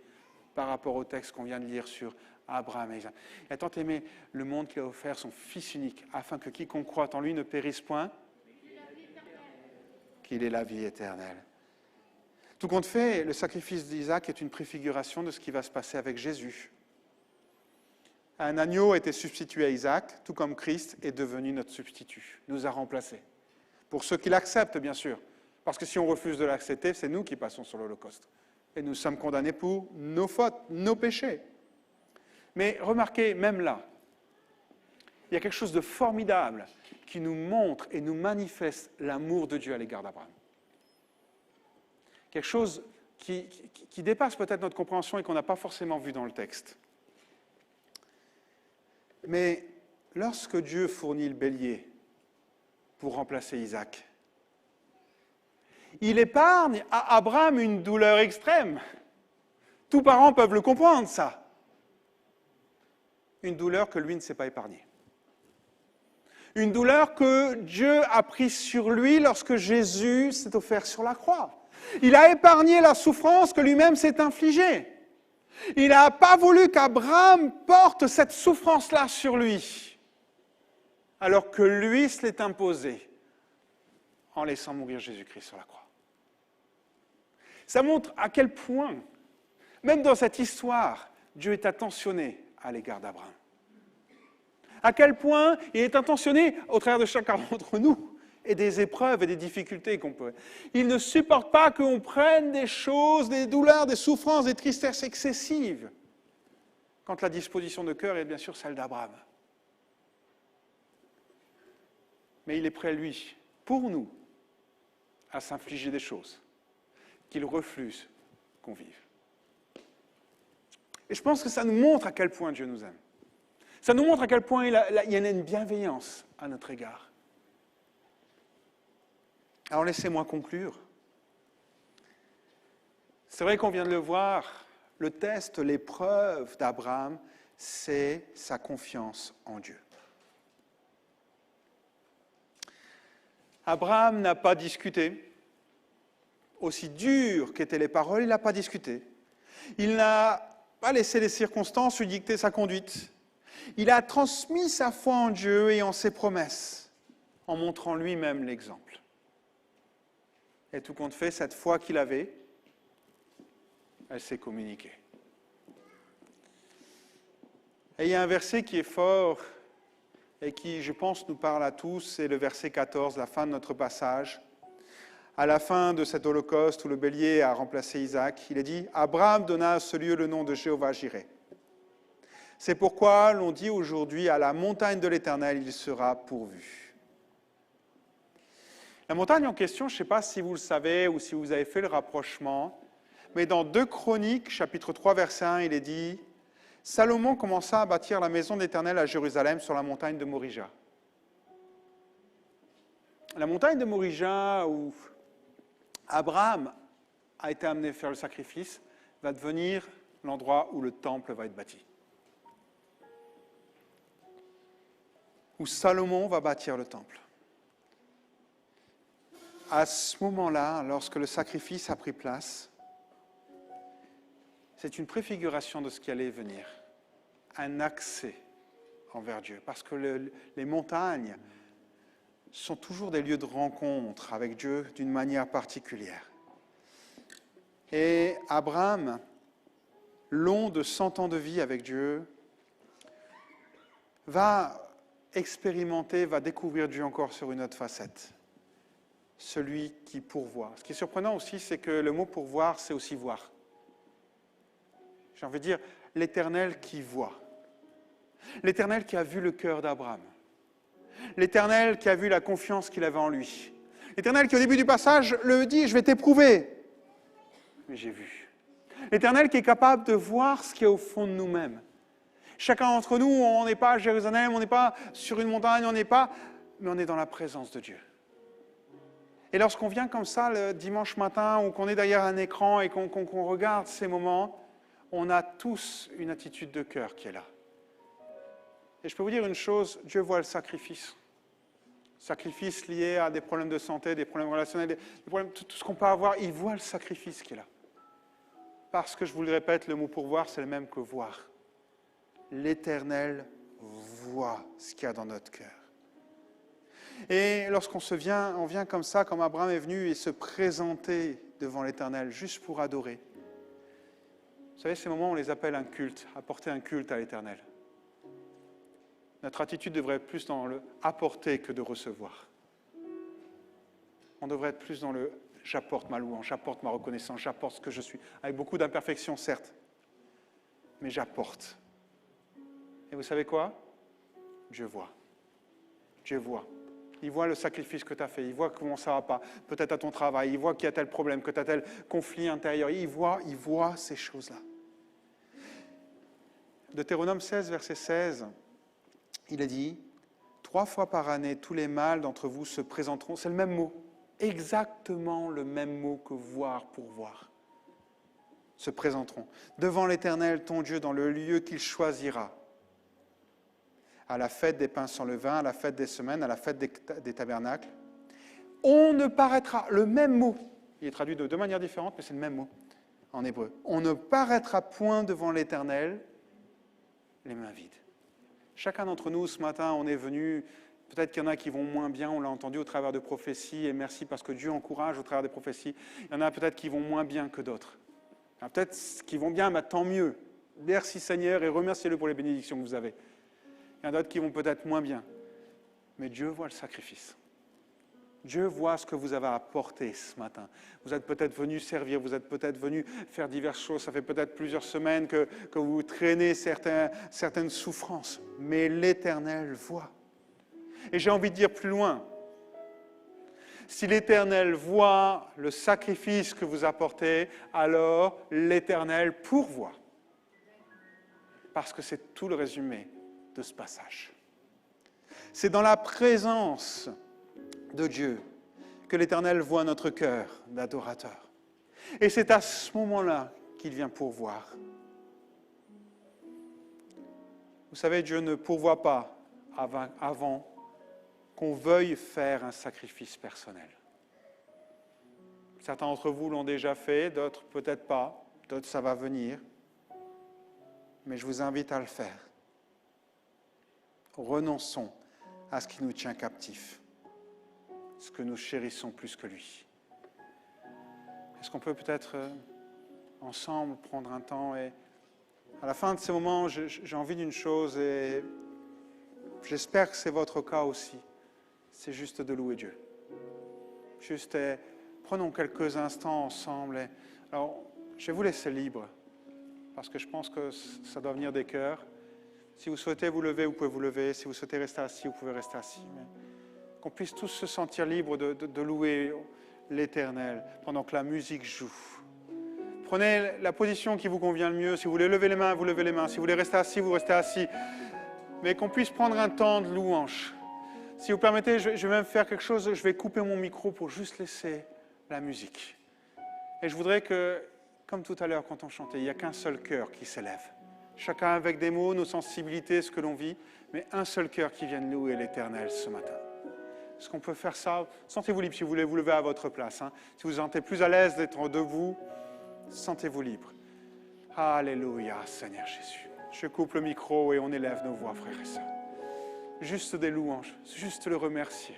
par rapport au texte qu'on vient de lire sur Abraham et Isaac. Il a tant aimé le monde qu'il a offert son Fils unique, afin que quiconque croit en lui ne périsse point, qu'il ait la vie éternelle. Tout compte fait, le sacrifice d'Isaac est une préfiguration de ce qui va se passer avec Jésus. Un agneau a été substitué à Isaac, tout comme Christ est devenu notre substitut, nous a remplacés. Pour ceux qui l'acceptent, bien sûr, parce que si on refuse de l'accepter, c'est nous qui passons sur l'Holocauste. Et nous sommes condamnés pour nos fautes, nos péchés. Mais remarquez, même là, il y a quelque chose de formidable qui nous montre et nous manifeste l'amour de Dieu à l'égard d'Abraham. Quelque chose qui dépasse peut-être notre compréhension et qu'on n'a pas forcément vu dans le texte. Mais lorsque Dieu fournit le bélier pour remplacer Isaac, il épargne à Abraham une douleur extrême. Tous parents peuvent le comprendre, ça. Une douleur que lui ne s'est pas épargnée. Une douleur que Dieu a prise sur lui lorsque Jésus s'est offert sur la croix. Il a épargné la souffrance que lui-même s'est infligée. Il n'a pas voulu qu'Abraham porte cette souffrance-là sur lui, alors que lui se l'est imposée en laissant mourir Jésus-Christ sur la croix. Ça montre à quel point, même dans cette histoire, Dieu est attentionné à l'égard d'Abraham. À quel point il est attentionné au travers de chacun d'entre nous et des épreuves et des difficultés qu'on peut. Il ne supporte pas qu'on prenne des choses, des douleurs, des souffrances, des tristesses excessives, quand la disposition de cœur est bien sûr celle d'Abraham. Mais il est prêt, lui, pour nous, à s'infliger des choses qu'il refuse qu'on vive. Et je pense que ça nous montre à quel point Dieu nous aime. Ça nous montre à quel point il y a une bienveillance à notre égard. Alors laissez-moi conclure. C'est vrai qu'on vient de le voir, le test, l'épreuve d'Abraham, c'est sa confiance en Dieu. Abraham n'a pas discuté. Aussi dur qu'étaient les paroles, il n'a pas discuté. Il n'a pas laissé les circonstances lui dicter sa conduite. Il a transmis sa foi en Dieu et en ses promesses, en montrant lui-même l'exemple. Et tout compte fait, cette foi qu'il avait, elle s'est communiquée. Et il y a un verset qui est fort et qui, je pense, nous parle à tous, c'est le verset 14, la fin de notre passage. À la fin de cet holocauste où le bélier a remplacé Isaac, il est dit « Abraham donna à ce lieu le nom de Jéhovah Jireh. C'est pourquoi l'on dit aujourd'hui, à la montagne de l'Éternel, il sera pourvu. » La montagne en question, je ne sais pas si vous le savez ou si vous avez fait le rapprochement, mais dans 2 Chroniques, chapitre 3, verset 1, il est dit « Salomon commença à bâtir la maison de l'Éternel à Jérusalem sur la montagne de Morija. » La montagne de Morija, où Abraham a été amené faire le sacrifice, va devenir l'endroit où le temple va être bâti. Où Salomon va bâtir le temple. à ce moment-là, lorsque le sacrifice a pris place, c'est une préfiguration de ce qui allait venir, un accès envers Dieu, parce que les montagnes sont toujours des lieux de rencontre avec Dieu d'une manière particulière. Et Abraham, long de 100 ans de vie avec Dieu, va expérimenter, va découvrir Dieu encore sur une autre facette. Celui qui pourvoit. Ce qui est surprenant aussi, c'est que le mot pourvoir, c'est aussi voir. J'ai envie de dire, l'Éternel qui voit. L'Éternel qui a vu le cœur d'Abraham. L'Éternel qui a vu la confiance qu'il avait en lui. L'Éternel qui, au début du passage, le dit, je vais t'éprouver. Mais j'ai vu. L'Éternel qui est capable de voir ce qu'il y a au fond de nous-mêmes. Chacun d'entre nous, on n'est pas à Jérusalem, on n'est pas sur une montagne, mais on est dans la présence de Dieu. Et lorsqu'on vient comme ça le dimanche matin, ou qu'on est derrière un écran et qu'on regarde ces moments, on a tous une attitude de cœur qui est là. Et je peux vous dire une chose, Dieu voit le sacrifice. Sacrifice lié à des problèmes de santé, des problèmes relationnels, des problèmes, tout ce qu'on peut avoir, il voit le sacrifice qui est là. Parce que, je vous le répète, le mot pourvoir, c'est le même que voir. L'Éternel voit ce qu'il y a dans notre cœur. Et lorsqu'on vient comme ça, comme Abraham est venu et se présenter devant l'Éternel, juste pour adorer. Vous savez, ces moments, on les appelle un culte, apporter un culte à l'Éternel. Notre attitude devrait être plus dans le apporter que de recevoir. On devrait être plus dans le j'apporte ma louange, j'apporte ma reconnaissance, j'apporte ce que je suis, avec beaucoup d'imperfections certes, mais j'apporte. Et vous savez quoi? Dieu voit. Dieu voit. Il voit le sacrifice que tu as fait, il voit comment ça ne va pas, peut-être à ton travail, il voit qu'il y a tel problème, que tu as tel conflit intérieur, il voit ces choses-là. Deutéronome 16, verset 16, il a dit, 3 fois par année, tous les mâles d'entre vous se présenteront, c'est le même mot, exactement le même mot que voir pour voir, se présenteront devant l'Éternel, ton Dieu, dans le lieu qu'il choisira, à la fête des pains sans levain, à la fête des semaines, à la fête des tabernacles. On ne paraîtra, le même mot, il est traduit de 2 manières différentes, mais c'est le même mot en hébreu. On ne paraîtra point devant l'Éternel les mains vides. Chacun d'entre nous, ce matin, on est venu, peut-être qu'il y en a qui vont moins bien, on l'a entendu au travers de prophéties, et merci parce que Dieu encourage au travers des prophéties. Il y en a peut-être qui vont moins bien que d'autres. Il y en a peut-être qui vont bien, mais tant mieux. Merci Seigneur et remerciez-le pour les bénédictions que vous avez. Il y en a d'autres qui vont peut-être moins bien. Mais Dieu voit le sacrifice. Dieu voit ce que vous avez apporté ce matin. Vous êtes peut-être venu servir, vous êtes peut-être venu faire diverses choses. Ça fait peut-être plusieurs semaines que vous traînez certaines souffrances. Mais l'Éternel voit. Et j'ai envie de dire plus loin. Si l'Éternel voit le sacrifice que vous apportez, alors l'Éternel pourvoit. Parce que c'est tout le résumé de ce passage. C'est dans la présence de Dieu que l'Éternel voit notre cœur d'adorateur. Et c'est à ce moment-là qu'il vient pourvoir. Vous savez, Dieu ne pourvoit pas avant qu'on veuille faire un sacrifice personnel. Certains d'entre vous l'ont déjà fait, d'autres peut-être pas, d'autres ça va venir. Mais je vous invite à le faire. Renonçons à ce qui nous tient captifs, ce que nous chérissons plus que lui. Est-ce qu'on peut peut-être ensemble prendre un temps et à la fin de ces moments, j'ai envie d'une chose et j'espère que c'est votre cas aussi, c'est juste de louer Dieu. Juste, prenons quelques instants ensemble. Alors, je vais vous laisser libre parce que je pense que ça doit venir des cœurs. Si vous souhaitez vous lever, vous pouvez vous lever. Si vous souhaitez rester assis, vous pouvez rester assis. Mais qu'on puisse tous se sentir libres de louer l'Éternel pendant que la musique joue. Prenez la position qui vous convient le mieux. Si vous voulez lever les mains, vous levez les mains. Si vous voulez rester assis, vous restez assis. Mais qu'on puisse prendre un temps de louange. Si vous permettez, je vais même faire quelque chose. Je vais couper mon micro pour juste laisser la musique. Et je voudrais que, comme tout à l'heure quand on chantait, il n'y a qu'un seul cœur qui s'élève. Chacun avec des mots, nos sensibilités, ce que l'on vit, mais un seul cœur qui vienne louer l'Éternel ce matin. Est-ce qu'on peut faire ça? Sentez-vous libre si vous voulez vous lever à votre place. Hein. Si vous vous sentez plus à l'aise d'être debout, sentez-vous libre. Alléluia, Seigneur Jésus. Je coupe le micro et on élève nos voix, frères et sœurs. Juste des louanges, juste le remercier.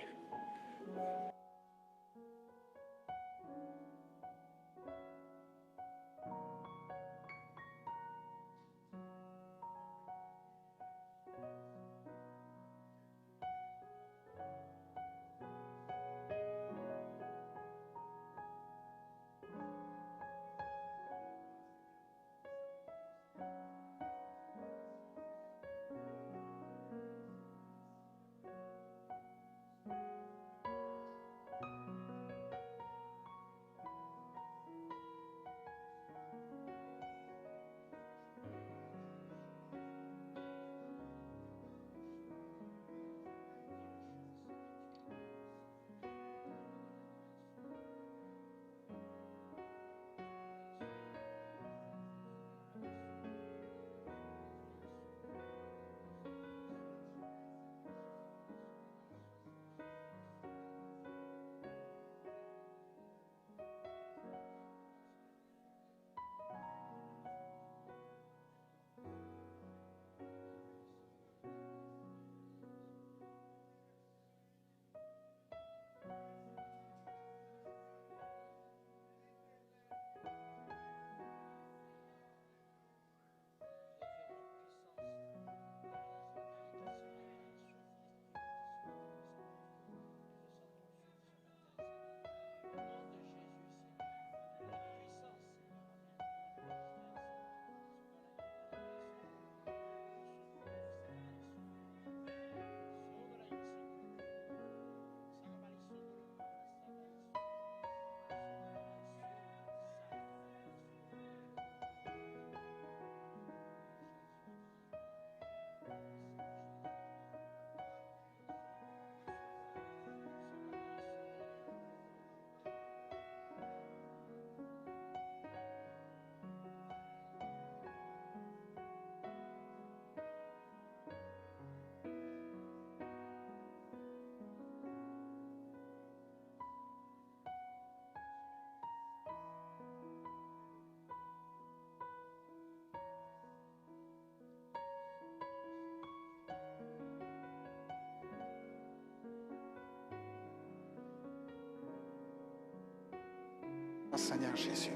Seigneur Jésus.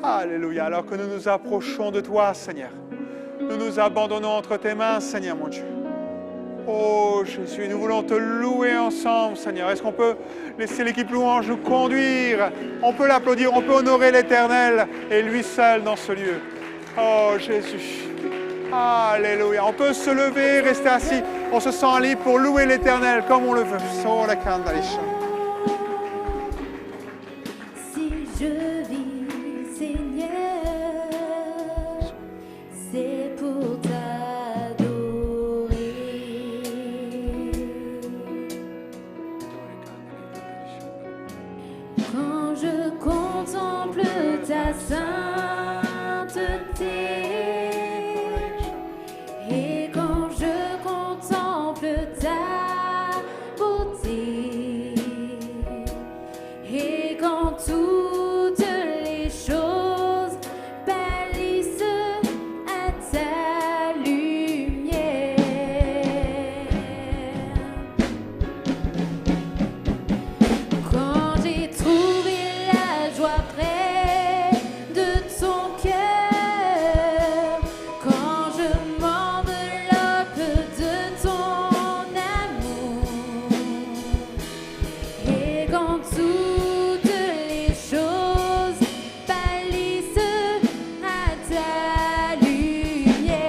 Alléluia. Alors que nous nous approchons de toi, Seigneur, nous nous abandonnons entre tes mains, Seigneur mon Dieu. Oh Jésus, nous voulons te louer ensemble, Seigneur. Est-ce qu'on peut laisser l'équipe louange nous conduire? On peut l'applaudir, on peut honorer l'Éternel et lui seul dans ce lieu. Oh Jésus. Alléluia. On peut se lever, rester assis. On se sent libre pour louer l'Éternel comme on le veut. Si je vis, Seigneur, c'est pour t'adorer. Quand je contemple ta sainteté, et quand je contemple ta beauté, et quand toutes les choses pâlissent à ta lumière, quand j'ai trouvé la joie près de ton cœur, quand je m'enveloppe de ton amour, et quand toutes les choses pâlissent à ta lumière,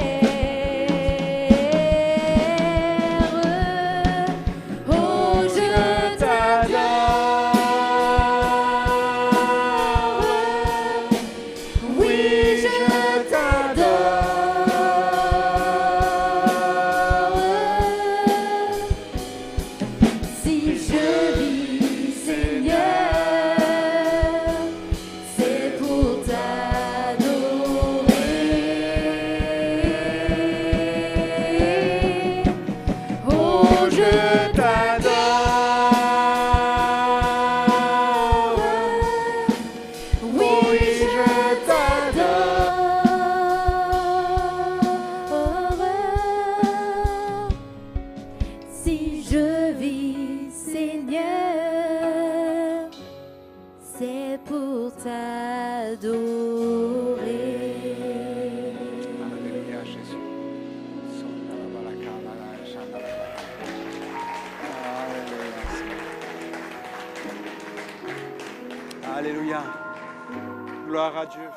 oh je t'adore, oui je t'adore. Si je vis, Seigneur, t'adorer. Alléluia, Jésus. Alléluia. Alléluia. Gloire à Dieu.